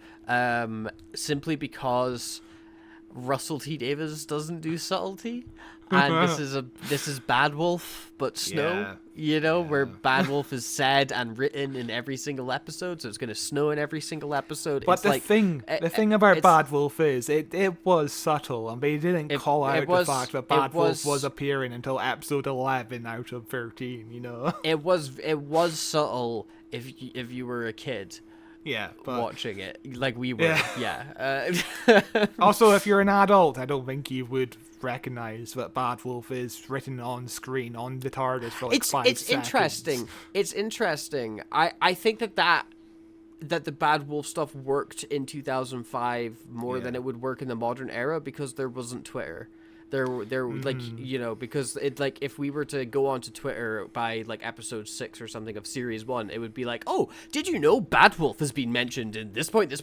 simply because Russell T Davies doesn't do subtlety, and this is Bad Wolf but snow. Where Bad Wolf is said and written in every single episode, so it's going to snow in every single episode. But the thing about Bad Wolf is it was subtle, and they didn't call out the fact that Bad Wolf was appearing until episode 11 out of 13. It was subtle if you were a kid. Yeah, watching it like we were. Also, if you're an adult, I don't think you would recognize that Bad Wolf is written on screen on the TARDIS for 5 seconds. It's interesting. I think that the Bad Wolf stuff worked in 2005 more than it would work in the modern era, because there wasn't Twitter. There because it, like, if we were to go onto Twitter by like episode 6 or something of series 1, it would be like, oh, did you know Bad Wolf has been mentioned in this point, like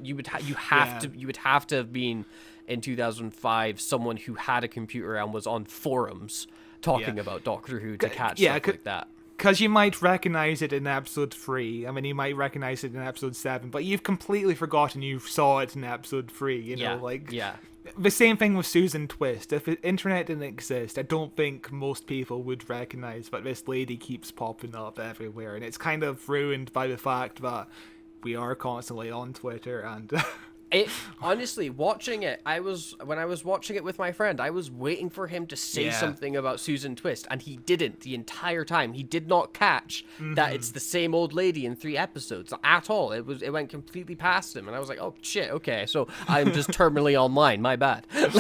you would have to have been in 2005 someone who had a computer and was on forums talking about Doctor Who to catch stuff like that. Because you might recognize it in episode 3. I mean, you might recognize it in episode 7, but you've completely forgotten you saw it in episode 3. The same thing with Susan Twist. If the internet didn't exist, I don't think most people would recognize that this lady keeps popping up everywhere, and it's kind of ruined by the fact that we are constantly on Twitter and. Honestly, watching it, when I was watching it with my friend, I was waiting for him to say something about Susan Twist, and he didn't the entire time. He did not catch that it's the same old lady in 3 episodes at all. It went completely past him, and I was like, oh shit, okay, so I'm just terminally online. My bad. That's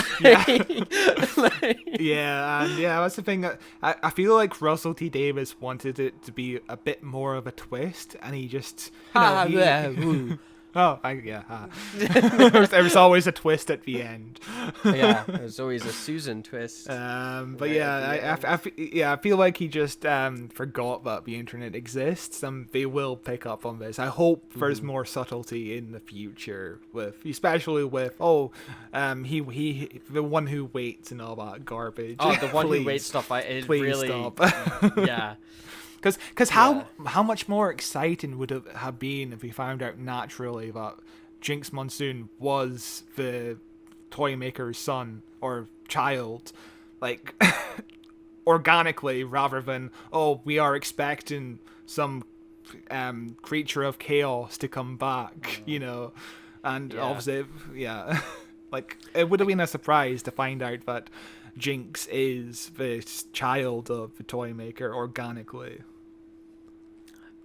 the thing. I feel like Russell T Davies wanted it to be a bit more of a twist, and he just There was always a twist at the end. Yeah, there's always a Susan twist. But yeah, I feel like he just forgot that the internet exists, and they will pick up on this. I hope there's more subtlety in the future, especially with he the one who waits and all that garbage. Oh, the one who waits stuff. It please really stop. Yeah. Because how much more exciting would it have been if we found out naturally that Jinx Monsoon was the toy maker's son or child, like organically, rather than we are expecting some creature of chaos to come back, and obviously, like it would have been a surprise to find out that Jinx is the child of the toy maker organically.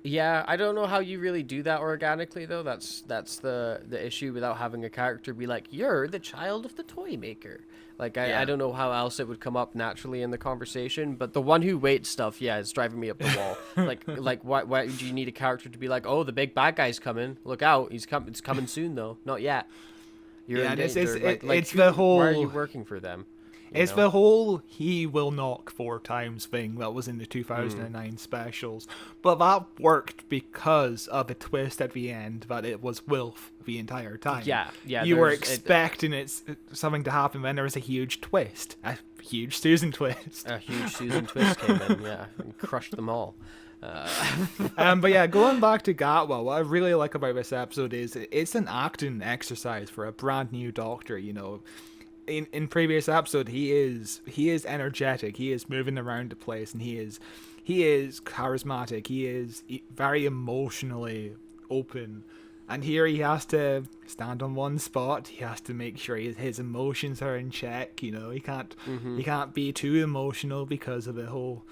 Yeah, I don't know how you really do that organically, though. That's the issue without having a character be like, you're the child of the toy maker. Like, I don't know how else it would come up naturally in the conversation, but the one who waits stuff, is driving me up the wall. like why do you need a character to be like, oh, the big bad guy's coming, look out, it's coming soon, though, not yet. You're in danger. It's the whole... Why are you working for them? It's the whole he will knock 4 times thing that was in the 2009 specials. But that worked because of a twist at the end that it was Wilf the entire time. Yeah. You were expecting something to happen, then there was a huge twist. A huge Susan twist. A huge Susan twist came in, and crushed them all. But yeah, going back to Gatwa, what I really like about this episode is it's an acting exercise for a brand new Doctor, In previous episode, he is energetic. He is moving around the place, and he is charismatic. He is very emotionally open, and here he has to stand on one spot. He has to make sure his emotions are in check. He can't be too emotional because of the whole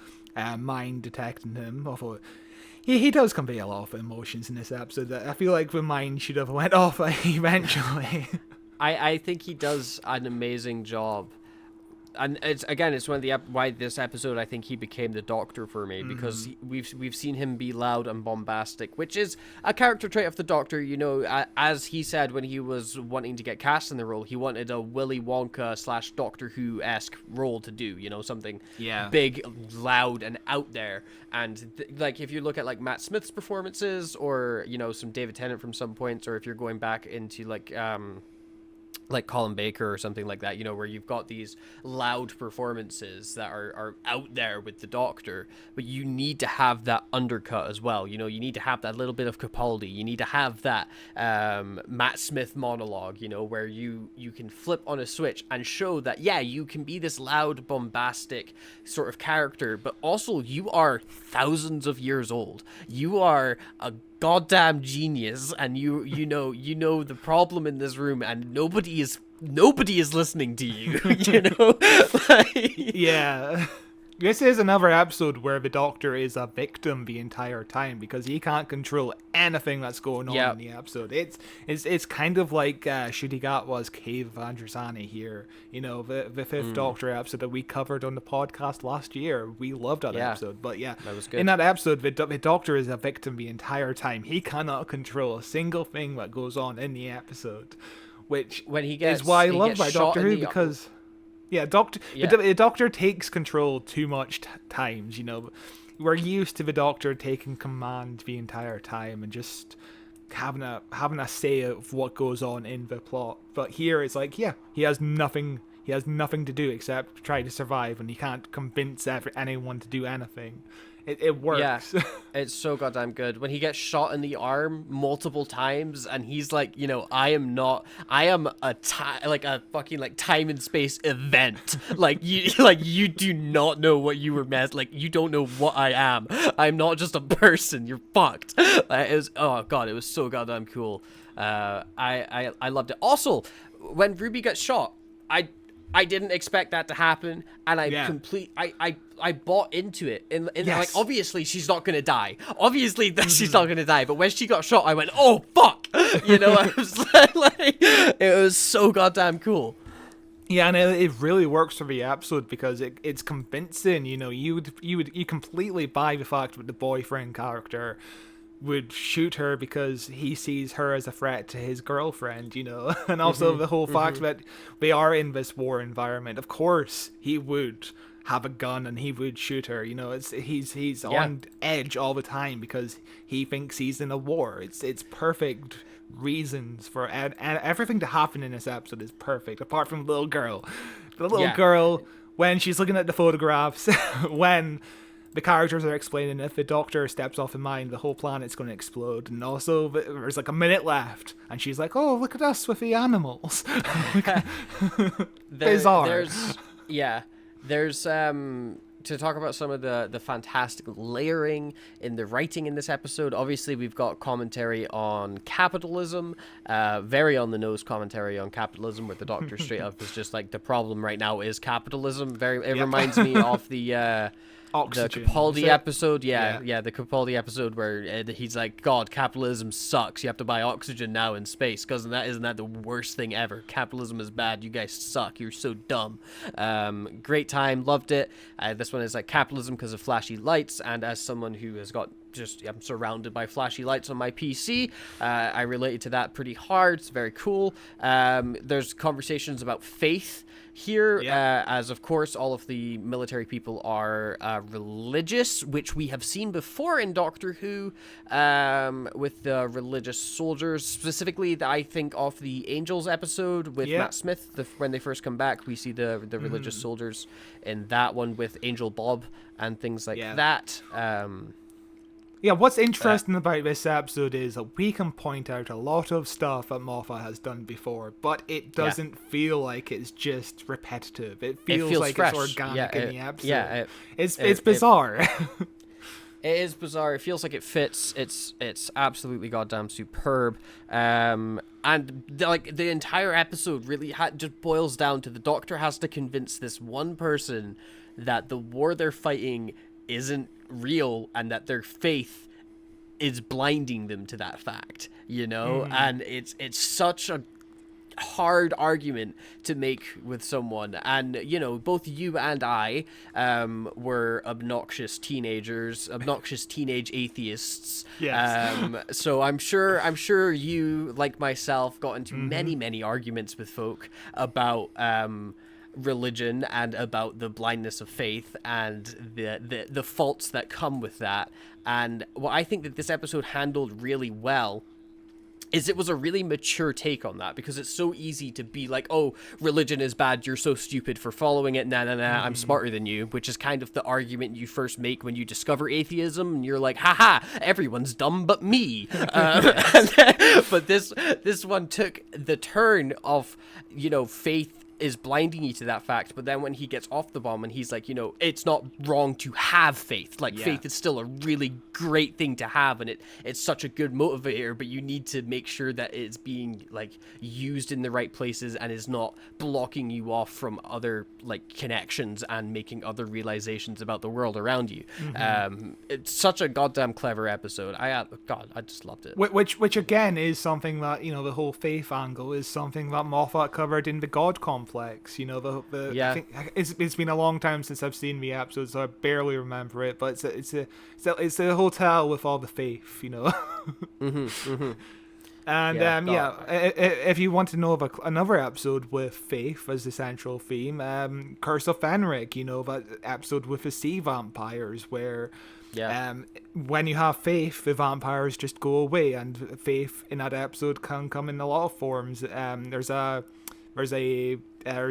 mind detecting him. Although he does convey a lot of emotions in this episode. I feel like the mind should have went off eventually. I think he does an amazing job, and it's one of the why this episode I think he became the Doctor for me, because we've seen him be loud and bombastic, which is a character trait of the Doctor. As he said when he was wanting to get cast in the role, he wanted a Willy Wonka / Doctor Who-esque role to do. Something big, loud, and out there. And like if you look at like Matt Smith's performances, or some David Tennant from some points, or if you're going back into like Colin Baker or something like that, where you've got these loud performances that are out there with the Doctor, but you need to have that undercut as well. You need to have that little bit of Capaldi. You need to have that Matt Smith monologue, where you can flip on a switch and show that, you can be this loud, bombastic sort of character, but also you are thousands of years old. You are a goddamn genius, and you know the problem in this room, and nobody is listening to you. Yeah. This is another episode where the Doctor is a victim the entire time, because he can't control anything that's going on in the episode. It's kind of like Shudigatwa's Cave of Androzani here. The fifth Doctor episode that we covered on the podcast last year. We loved that episode. But that was good. In that episode, the Doctor is a victim the entire time. He cannot control a single thing that goes on in the episode, which is why I love my Doctor Who, because... The Doctor takes control too much times, We're used to the Doctor taking command the entire time and just having a say of what goes on in the plot. But here it's like, he has nothing to do except try to survive, and he can't convince anyone to do anything. It works. Yeah, it's so goddamn good. When he gets shot in the arm multiple times, and he's like, I am a fucking time and space event. you do not know what you were you don't know what I am. I'm not just a person. You're fucked. It was so goddamn cool. I loved it. Also, when Ruby gets shot, I didn't expect that to happen, and I bought into it. Like, obviously she's not gonna die. Obviously she's not gonna die. But when she got shot, I went, oh fuck! I was like, it was so goddamn cool. Yeah, and it really works for the episode because it's convincing. You completely buy the fact that the boyfriend character would shoot her because he sees her as a threat to his girlfriend, and also the whole fact that we are in this war environment. Of course, he would have a gun and he would shoot her. He's on edge all the time because he thinks he's in a war. It's perfect reasons for and everything to happen in this episode is perfect, apart from the little girl. The little girl, when she's looking at the photographs, when the characters are explaining if the Doctor steps off a mine, the whole planet's going to explode. And also, there's like a minute left, and she's like, "Oh, look at us with the animals." Bizarre. There's to talk about some of the fantastic layering in the writing in this episode. Obviously, we've got commentary on capitalism, very on the nose commentary on capitalism, where the Doctor straight up is just like, the problem right now is capitalism. It reminds me of the Capaldi episode. The Capaldi episode where he's like, God, capitalism sucks. You have to buy oxygen now in space. Because isn't that the worst thing ever? Capitalism is bad. You guys suck. You're so dumb. Great time. Loved it. This one is like capitalism because of flashy lights. And as someone who has got I'm surrounded by flashy lights on my PC. I related to that pretty hard. It's very cool. There's conversations about faith here, as of course all of the military people are religious, which we have seen before in Doctor Who, with the religious soldiers. Specifically, I think of the Angels episode with Matt Smith. When they first come back, we see the religious soldiers in that one with Angel Bob and things like that. What's interesting about this episode is that we can point out a lot of stuff that Moffat has done before, but it doesn't feel like it's just repetitive. It feels like fresh. It's organic in the episode. It's bizarre. It is bizarre. It feels like it fits. It's absolutely goddamn superb. And the entire episode really just boils down to the Doctor has to convince this one person that the war they're fighting isn't real and that their faith is blinding them to that fact, and it's such a hard argument to make with someone. And both you and I were obnoxious teenage atheists. So I'm sure you, like myself, got into many arguments with folk about religion and about the blindness of faith and the faults that come with that. And what I think that this episode handled really well is it was a really mature take on that, because it's so easy to be like, oh, religion is bad, you're so stupid for following it, nah, I'm smarter than you, which is kind of the argument you first make when you discover atheism, and you're like, haha, everyone's dumb but me. But this one took the turn of, faith is blinding you to that fact, but then when he gets off the bomb and he's like, it's not wrong to have faith. Faith is still a really great thing to have, and it's such a good motivator, but you need to make sure that it's being used in the right places and is not blocking you off from other connections and making other realizations about the world around you. It's such a goddamn clever episode. I just loved it. Which again is something that, the whole faith angle is something that Moffat covered in the God Complex. I think it's been a long time since I've seen the episode, so I barely remember it. But it's a hotel with all the faith, And if you want to know of another episode with faith as the central theme, Curse of Fenric, that episode with the sea vampires, where when you have faith, the vampires just go away, and faith in that episode can come in a lot of forms. There's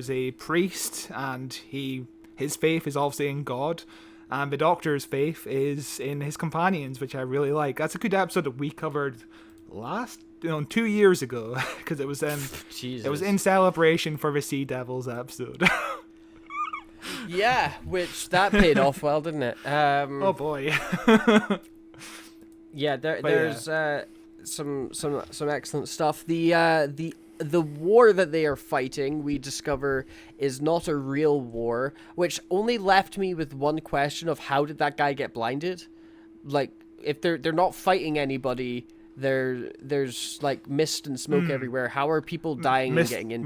a priest, and his faith is obviously in God, and the Doctor's faith is in his companions, which I really like. That's a good episode that we covered 2 years ago, because it was in celebration for the Sea Devils episode. Which that paid off well, didn't it? Oh boy. There's some excellent stuff. The war that they are fighting, we discover, is not a real war, which only left me with one question of how did that guy get blinded? If they're not fighting anybody, There's like mist and smoke everywhere. How are people dying and getting injured?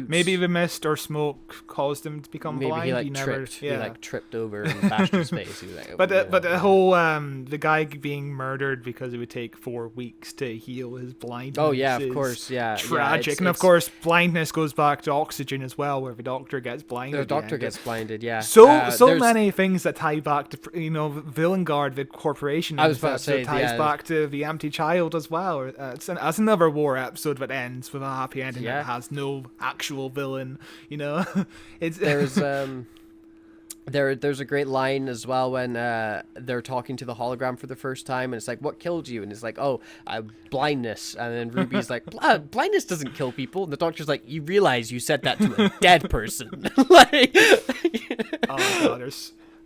Maybe the mist or smoke caused him to become maybe blind. he like tripped. He like tripped over and bashed his face. He was like, but the whole the guy being murdered because it would take 4 weeks to heal his blindness. Oh yeah, of course, yeah. Tragic, and of course blindness goes back to oxygen as well, where the doctor gets blinded. The doctor gets blinded. Yeah. So many things that tie back to Villengard, the corporation. I was about to say ties back to the empty child as well. That's another war episode that ends with a happy ending that has no actual villain. It's there's there's a great line as well when they're talking to the hologram for the first time, and it's like, what killed you? And it's like, oh, blindness. And then Ruby's like, blindness doesn't kill people. And the doctor's like, you realize you said that to a dead person. Like, oh god,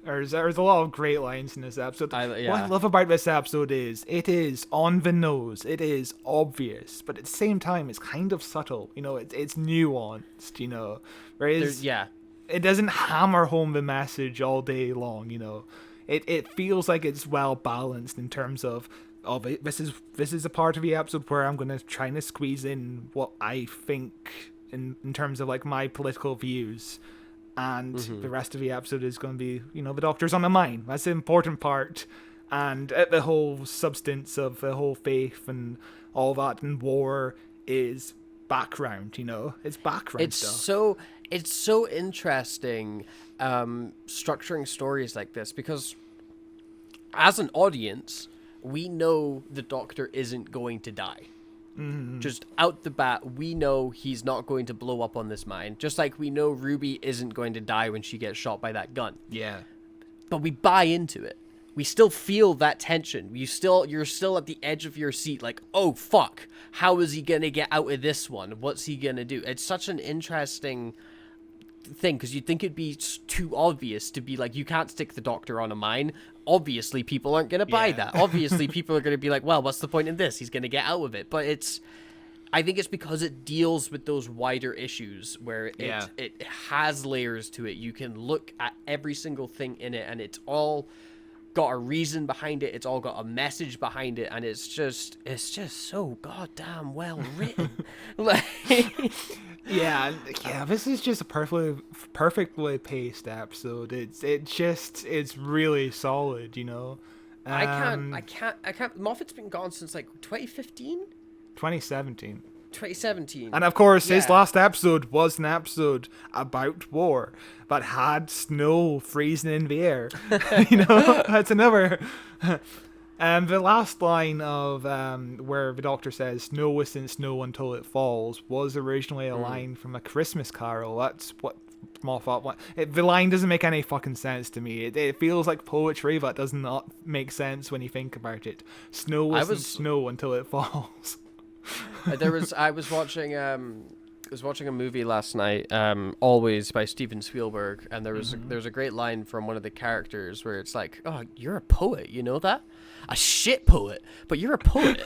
there's a lot of great lines in this episode. What I love about this episode is it is on the nose, it is obvious, but at the same time it's kind of subtle. It's nuanced. Whereas it doesn't hammer home the message all day long. It feels like it's well balanced in terms of it. This is a part of the episode where I'm gonna try to squeeze in what I think in terms of like my political views. And the rest of the episode is going to be, the doctor's on the mind. That's the important part. And the whole substance of the whole faith and all that and war is background, It's background stuff. It's so interesting structuring stories like this, because as an audience, we know the doctor isn't going to die. Just out the bat, we know he's not going to blow up on this mine. Just like we know Ruby isn't going to die when she gets shot by that gun. Yeah. But we buy into it. We still feel that tension. You're still at the edge of your seat, like, oh fuck, how is he gonna get out of this one? What's he gonna do? It's such an interesting thing, because you'd think it'd be too obvious to be like, you can't stick the doctor on a mine. Obviously people aren't going to buy that. Obviously people are going to be like, well, what's the point in this? He's going to get out of it. But I think it's because it deals with those wider issues where it has layers to it. You can look at every single thing in it, and it's all got a reason behind it. It's all got a message behind it, and it's just so goddamn well written. This is just a perfectly paced episode. It's really solid, I can't. Moffat's been gone since like 2015? 2017. 2017. And of course, his last episode was an episode about war, but had snow freezing in the air. That's another. The last line of where the doctor says "snow isn't snow until it falls" was originally a line from A Christmas Carol. That's what Moffat went. The line doesn't make any fucking sense to me. It feels like poetry that does not make sense when you think about it. Snow isn't snow until it falls. I was watching a movie last night, Always by Steven Spielberg, and there's a great line from one of the characters where it's like, "Oh, you're a poet, you know that? A shit poet, but you're a poet."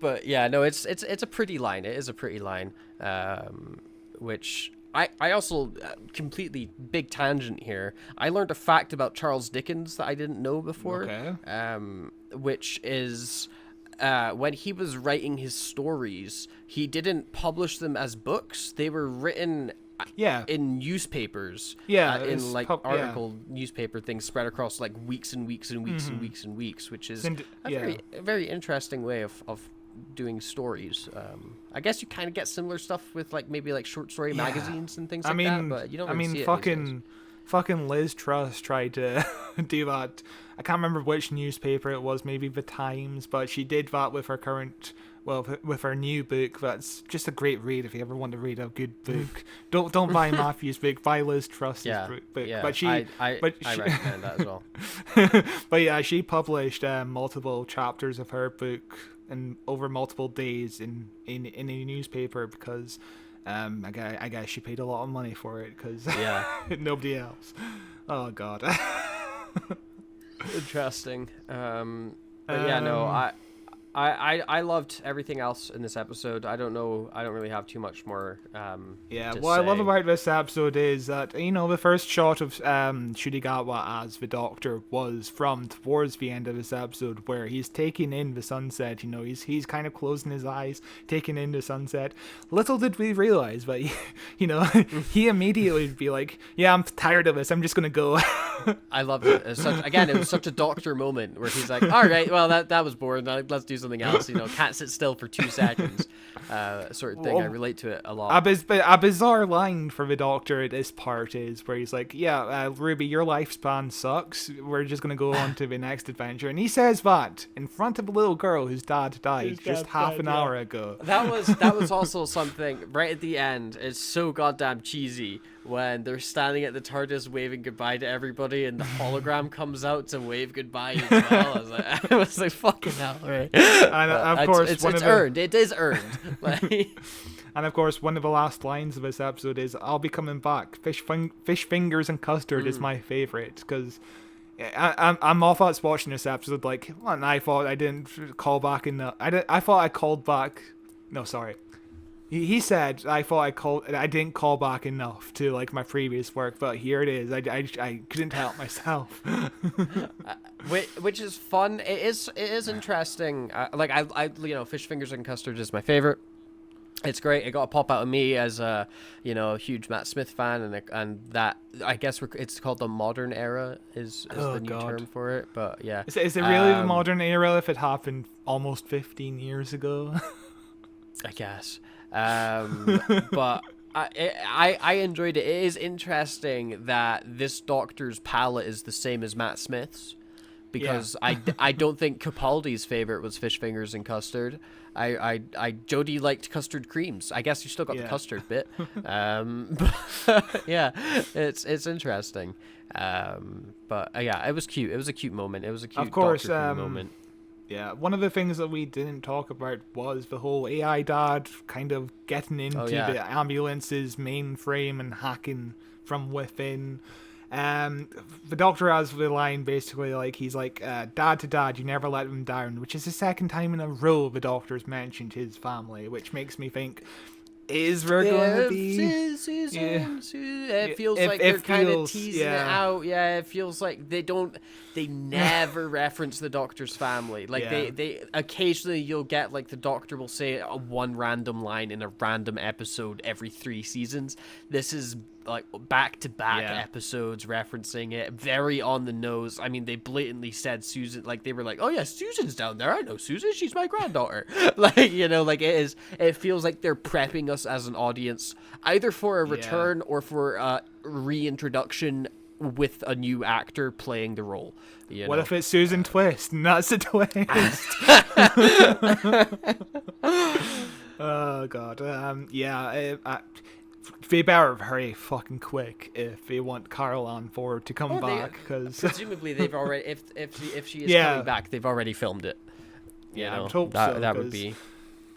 But yeah, no, it's a pretty line. It is a pretty line, which I also completely big tangent here. I learned a fact about Charles Dickens that I didn't know before. Okay. Which is when he was writing his stories, he didn't publish them as books. They were written in newspapers. In like article newspaper things spread across like weeks and weeks and weeks and weeks and weeks, which is a very interesting way of doing stories. I guess you kind of get similar stuff with like maybe like short story magazines and things like that, but you don't really see it. Fucking Liz Truss tried to do that. I can't remember which newspaper it was, maybe The Times, but she did that with with her new book. That's just a great read if you ever want to read a good book. Don't buy Matthew's book, buy Liz Truss's book. Yeah, but I recommend that as well. But yeah, she published multiple chapters of her book and over multiple days in a newspaper because I guess she paid a lot of money for it because nobody else. Oh god. Interesting. But yeah, no, I loved everything else in this episode. I don't really have too much more to what I love say. about this episode is that, the first shot of Shudigawa as the Doctor was from towards the end of this episode, where he's taking in the sunset. He's kind of closing his eyes, taking in the sunset. Little did we realize, but he immediately would be like, "Yeah, I'm tired of this. I'm just gonna go." I loved it. It was such a Doctor moment where he's like, "All right, well that was boring. Let's do something else." Can't sit still for 2 seconds, sort of thing. I relate to it a lot. A bizarre line for the Doctor at this part is where he's like, "Yeah, Ruby, your lifespan sucks. We're just gonna go on to the next adventure." And he says that in front of a little girl whose dad died half an hour ago. That was also something right at the end. It's so goddamn cheesy when they're standing at the TARDIS waving goodbye to everybody, and the hologram comes out to wave goodbye as well. I was like, fucking hell, right? And of course, it's earned. It is earned. And of course, one of the last lines of this episode is, "I'll be coming back. Fish fingers and custard is my favorite," because I'm Moffat's watching this episode like, and I thought I didn't call back enough. I thought I called back. No, sorry. He said I didn't call back enough to like my previous work, but here it is. I couldn't help myself. Which is fun. It is interesting. I fish fingers and custard is my favorite. It's great. It got a pop out of me as a huge Matt Smith fan, and that I guess it's called the modern era is the new term for it. But yeah, is it really the modern era if it happened almost 15 years ago? I guess. But I enjoyed it. It is interesting that this Doctor's palette is the same as Matt Smith's, because I don't think Capaldi's favorite was fish fingers and custard. Jodie liked custard creams. I guess you still got the custard bit. But yeah, it's interesting. But it was cute. It was a cute moment. It was a cute Doctor Who moment. Yeah, one of the things that we didn't talk about was the whole AI dad kind of getting into the ambulance's mainframe and hacking from within. The Doctor has the line basically like, he's like, "Dad to dad, you never let them down," which is the second time in a row the Doctor's mentioned his family, which makes me think, is there going to be Susan? It feels like they're kind of teasing it out. Yeah, it feels like they never reference the Doctor's family. Like they occasionally you'll get like the Doctor will say one random line in a random episode every 3 seasons. This is like back-to-back episodes referencing it, very on the nose. I mean, they blatantly said Susan, like they were like, "Oh yeah, Susan's down there. I know Susan. She's my granddaughter." It feels like they're prepping us as an audience either for a return or for a reintroduction with a new actor playing the role. What if it's Susan Twist? And that's a twist. Oh god. They better hurry fucking quick if they want Caroline Ford to come back, because presumably they've already, if she is coming back, they've already filmed it. I would hope so. That would be,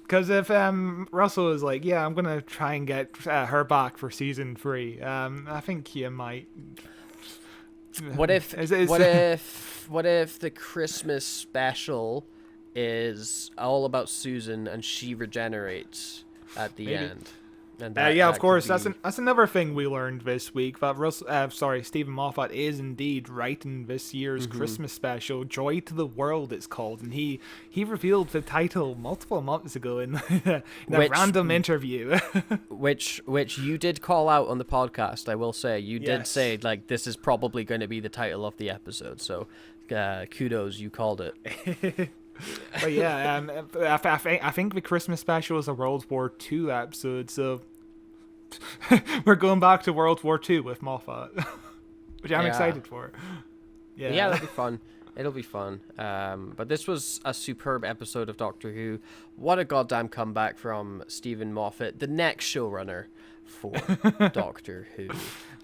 because if Russell is like, "Yeah, I'm gonna try and get her back for season 3," I think you might. What if the Christmas special is all about Susan and she regenerates at the end? And of course. That's another thing we learned this week. That Stephen Moffat is indeed writing this year's Christmas special, "Joy to the World" it's called, and he revealed the title multiple months ago in a random interview. which you did call out on the podcast. I will say you did say like this is probably going to be the title of the episode. So kudos, you called it. But I think the Christmas special is a World War II episode, so we're going back to World War II with Moffat, which I'm excited for. Yeah, that'll be fun. It'll be fun. But this was a superb episode of Doctor Who. What a goddamn comeback from Stephen Moffat, the next showrunner for Doctor Who.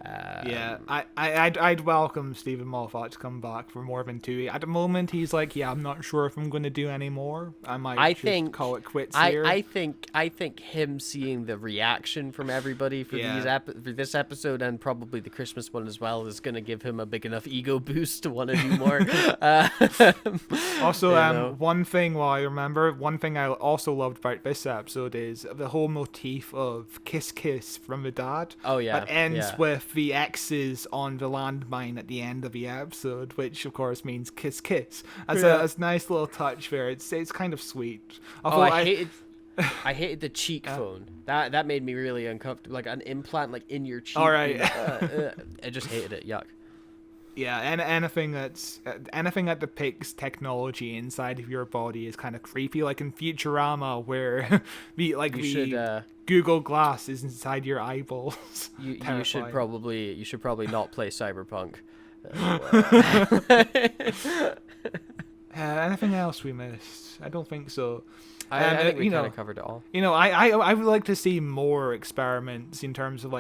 Yeah, I'd welcome Stephen Moffat to come back for more than 2. At the moment, he's like, yeah, I'm not sure if I'm going to do any more. I might call it quits here. I think him seeing the reaction from everybody for for this episode and probably the Christmas one as well is going to give him a big enough ego boost to want to do more. Also, one thing I also loved about this episode is the whole motif of kiss kiss from the dad. Oh yeah, that ends with the X's on the landmine at the end of the episode, which of course means kiss kiss. As a nice little touch there. It's kind of sweet. Although I hated the cheek phone. That made me really uncomfortable. Like an implant like in your cheek. All right. I just hated it. Yuck. Yeah, and anything that depicts technology inside of your body is kind of creepy, like in Futurama, where the Google Glass is inside your eyeballs. You should probably not play Cyberpunk. Anything else we missed? I don't think so. I think we kind of covered it all. I would like to see more experiments in terms of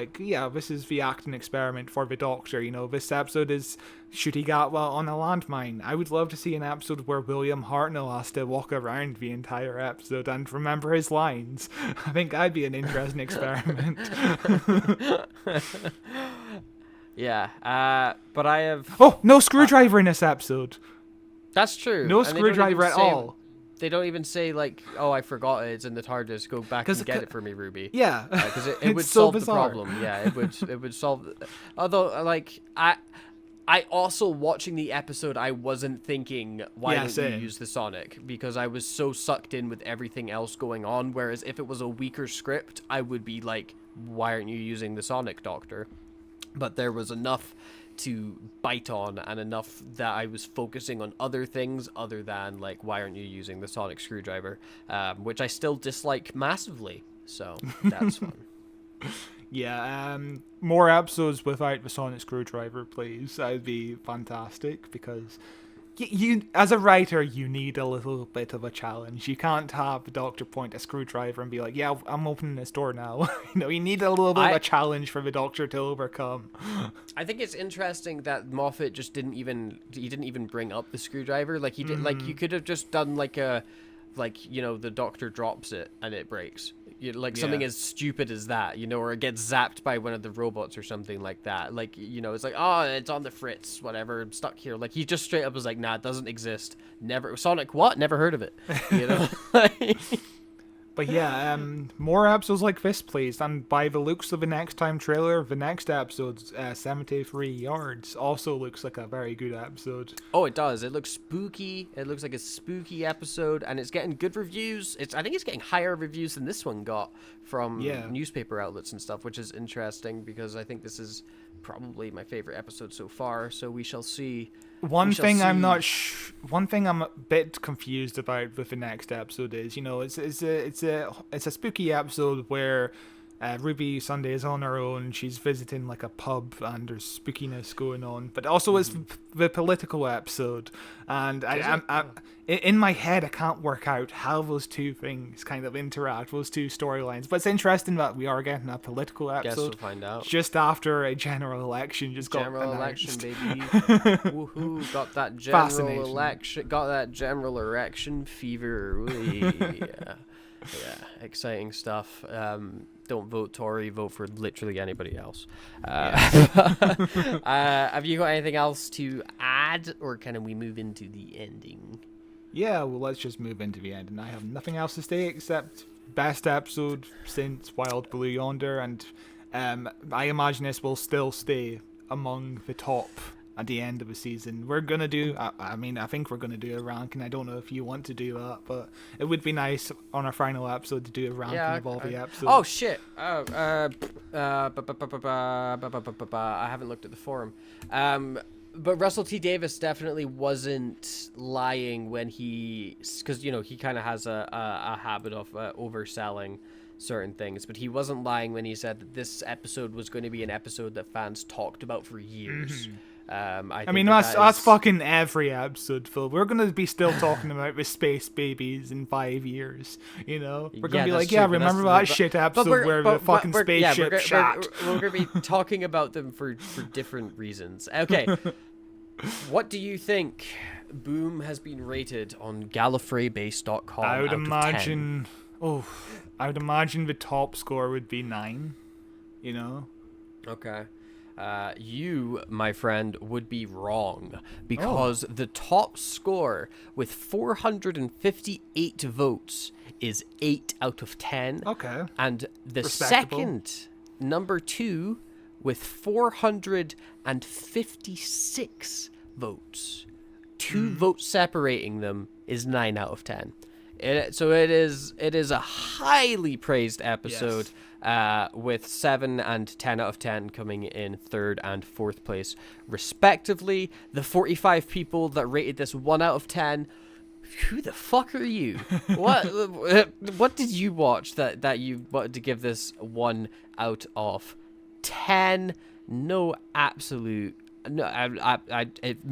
this is the acting experiment for the Doctor. This episode is Shutigatwa on a landmine. I would love to see an episode where William Hartnell has to walk around the entire episode and remember his lines. I think that'd be an interesting experiment. Yeah, but I have... Oh, no screwdriver in this episode. That's true. No screwdriver at all. They don't even say oh, I forgot it. It's in the TARDIS. Go back and get it for me, Ruby. Yeah, because it would solve the problem. Yeah, it would solve. Although, I also watching the episode, I wasn't thinking why don't you use the Sonic, because I was so sucked in with everything else going on. Whereas if it was a weaker script, I would be like, why aren't you using the Sonic, Doctor? But there was enough to bite on and enough that I was focusing on other things other than why aren't you using the sonic screwdriver, which I still dislike massively, so that's fun. More episodes without the sonic screwdriver, please. That'd be fantastic, because you as a writer, you need a little bit of a challenge. You can't have the Doctor point a screwdriver and be like, yeah, I'm opening this door now. You need a little bit of a challenge for the Doctor to overcome. I think it's interesting that Moffat just didn't even bring up the screwdriver. He did you could have just done the Doctor drops it and it breaks. Something as stupid as that, or it gets zapped by one of the robots or something like that. It's oh, it's on the fritz, whatever, I'm stuck here. He just straight up was like, nah, it doesn't exist. Never. Sonic what? Never heard of it. But yeah, more episodes like this, please. And by the looks of the next time trailer, the next episode, 73 Yards, also looks like a very good episode. Oh, it does. It looks spooky. It looks like a spooky episode, and it's getting good reviews. I think it's getting higher reviews than this one got from newspaper outlets and stuff, which is interesting because I think this is probably my favorite episode so far. So we shall see. One thing I'm a bit confused about with the next episode is, it's a spooky episode where Ruby Sunday is on her own. She's visiting a pub and there's spookiness going on, but also it's the political episode, and in my head I can't work out how those two things kind of interact, those two storylines. But it's interesting that we are getting a political episode. Guess we'll find out. Just after a general election general announced. Election, baby. Woohoo! Got that general election. Got that general election fever. Yeah, exciting stuff. Don't vote Tory, vote for literally anybody else. Have you got anything else to add, or can we move into the ending? Yeah, well, let's just move into the ending. I have nothing else to say except best episode since Wild Blue Yonder, and I imagine this will still stay among the top at the end of the season. We're going to do, I think we're going to do a ranking. I don't know if you want to do that, but it would be nice on our final episode to do a ranking of all the episodes. Oh, shit. I haven't looked at the forum. But Russell T. Davies definitely wasn't lying when because, he kind of has a habit of overselling certain things, but he wasn't lying when he said that this episode was going to be an episode that fans talked about for years. I mean, that's fucking every episode, Phil. We're gonna be still talking about the space babies in 5 years. You know, we're gonna be like, yeah, remember that shit episode where the fucking spaceship shot? We're gonna be talking about them for different reasons. Okay, what do you think Boom has been rated on GallifreyBase.com? I would imagine. I would imagine the top score would be 9. You know. Okay. You, my friend, would be wrong because the top score with 458 votes is 8 out of 10. Okay. And the second, number 2, with 456 votes, 2 votes separating them, is 9 out of 10. So it is a highly praised episode. Yes. With 7 and 10 out of 10 coming in 3rd and 4th place, respectively. The 45 people that rated this 1 out of 10, who the fuck are you? What did you watch that you wanted to give this 1 out of 10? No, absolute. No,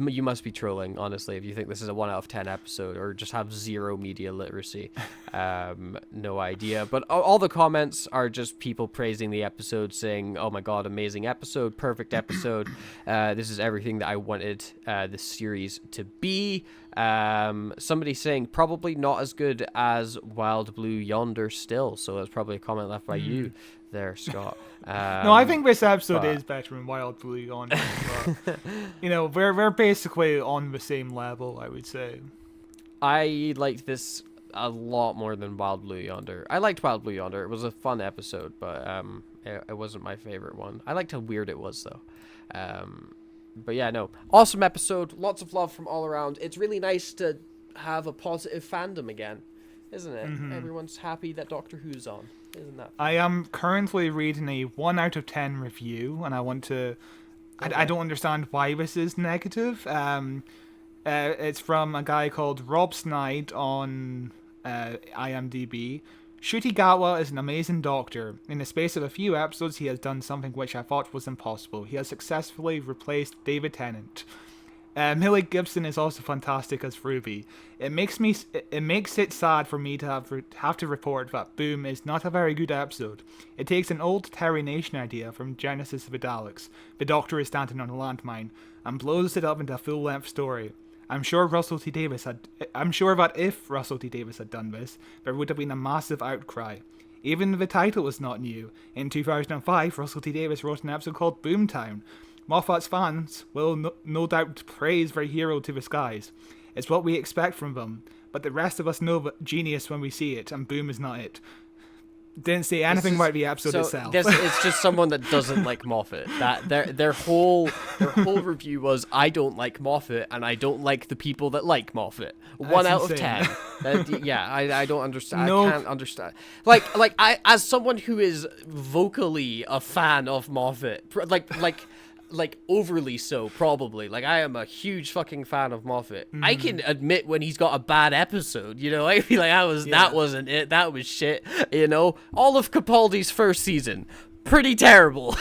you must be trolling, honestly, if you think this is a 1 out of 10 episode or just have zero media literacy. No idea. But all the comments are just people praising the episode, saying, oh my god, amazing episode, perfect episode. This is everything that I wanted this series to be. Somebody saying probably not as good as Wild Blue Yonder still. So that's probably a comment left by you there, Scott. No, I think this episode is better than Wild Blue Yonder. But, you know, we're basically on the same level, I would say. I liked this a lot more than Wild Blue Yonder. I liked Wild Blue Yonder. It was a fun episode, but it wasn't my favorite one. I liked how weird it was, though. But yeah, no. Awesome episode. Lots of love from all around. It's really nice to have a positive fandom again, isn't it? Mm-hmm. Everyone's happy that Doctor Who's on. Isn't that fun? I am currently reading a 1 out of 10 review, and I want to... Okay. I don't understand why this is negative. It's from a guy called Rob Snide on IMDb. Ncuti Gatwa is an amazing doctor. In the space of a few episodes, he has done something which I thought was impossible. He has successfully replaced David Tennant. Millie Gibson is also fantastic as Ruby. It makes it sad for me to have to report that Boom is not a very good episode. It takes an old Terry Nation idea from Genesis of the Daleks. The Doctor is standing on a landmine, and blows it up into a full-length story. I'm sure that if Russell T Davies had done this, there would have been a massive outcry. Even the title was not new. In 2005, Russell T Davies wrote an episode called Boomtown. Moffat's fans will no doubt praise their hero to the skies. It's what we expect from them, but the rest of us know genius when we see it, and Boom is not it. Didn't say anything about the episode itself. It's just someone that doesn't like Moffat. That their whole review was, I don't like Moffat, and I don't like the people that like Moffat. 1 out of 10. I don't understand. No. I can't understand. Like I, as someone who is vocally a fan of Moffat, like overly so, probably. Like, I am a huge fucking fan of Moffat. I can admit when he's got a bad episode, you know. I feel like that wasn't it. That was shit, you know. All of Capaldi's first season, pretty terrible.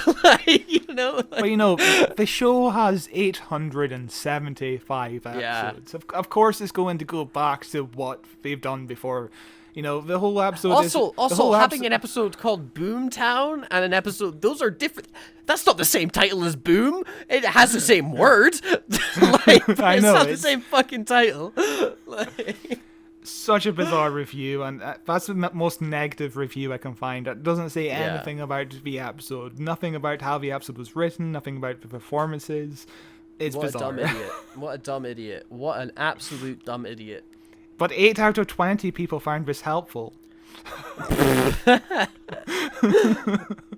You know. But you know, the show has 875 episodes. Yeah. Of course, it's going to go back to what they've done before. You know, the whole episode Also, having an episode called Boomtown and an episode... Those are different... That's not the same title as Boom. It has the same word. It's not the same fucking title. Such a bizarre review, and that's the most negative review I can find. It doesn't say anything about the episode. Nothing about how the episode was written. Nothing about the performances. It's bizarre. What a dumb idiot. What an absolute dumb idiot. But 8 out of 20 people found this helpful.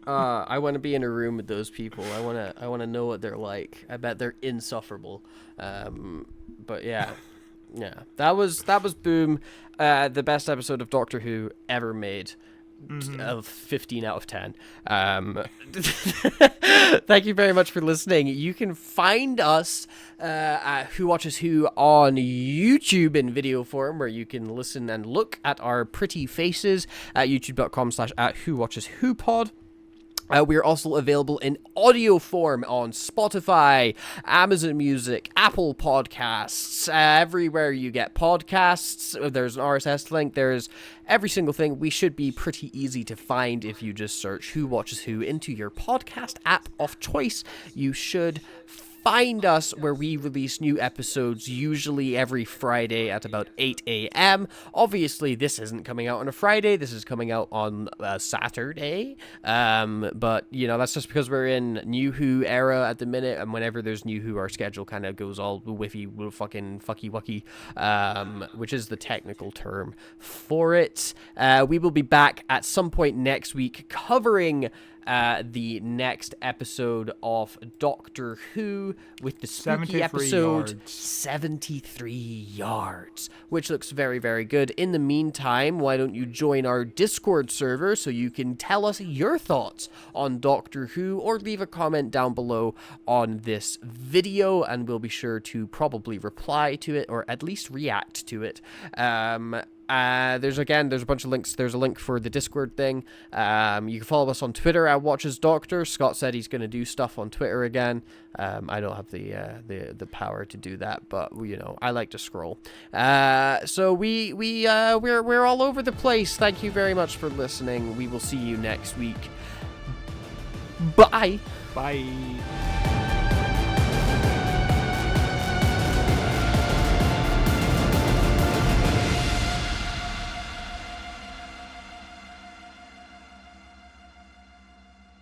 I want to be in a room with those people. I want to know what they're like. I bet they're insufferable. But yeah. That was Boom, the best episode of Doctor Who ever made. Of 15 out of 10. Thank you very much for listening. You can find us at Who Watches Who on YouTube in video form, where you can listen and look at our pretty faces at youtube.com/@whowatcheswhopod. We are also available in audio form on Spotify, Amazon Music, Apple Podcasts, everywhere you get podcasts. There's an RSS link. There's every single thing. We should be pretty easy to find if you just search Who Watches Who into your podcast app of choice. You should find us where we release new episodes, usually every Friday at about 8 a.m. Obviously, this isn't coming out on a Friday. This is coming out on a Saturday. But, you know, that's just because we're in New Who era at the minute, and whenever there's New Who, our schedule kind of goes all fucking fucky-wucky, which is the technical term for it. We will be back at some point next week covering the next episode of Doctor Who with the spooky episode yards. 73 yards, which looks very, very good. In the meantime, why don't you join our Discord server so you can tell us your thoughts on Doctor Who, or leave a comment down below on this video, and we'll be sure to probably reply to it, or at least react to it. There's a bunch of links. There's a link for the Discord thing. You can follow us on Twitter at Watches Doctor. Scott said he's going to do stuff on Twitter again. I don't have the power to do that, but you know, I like to scroll. So we're all over the place. Thank you very much for listening. We will see you next week. Bye. Bye.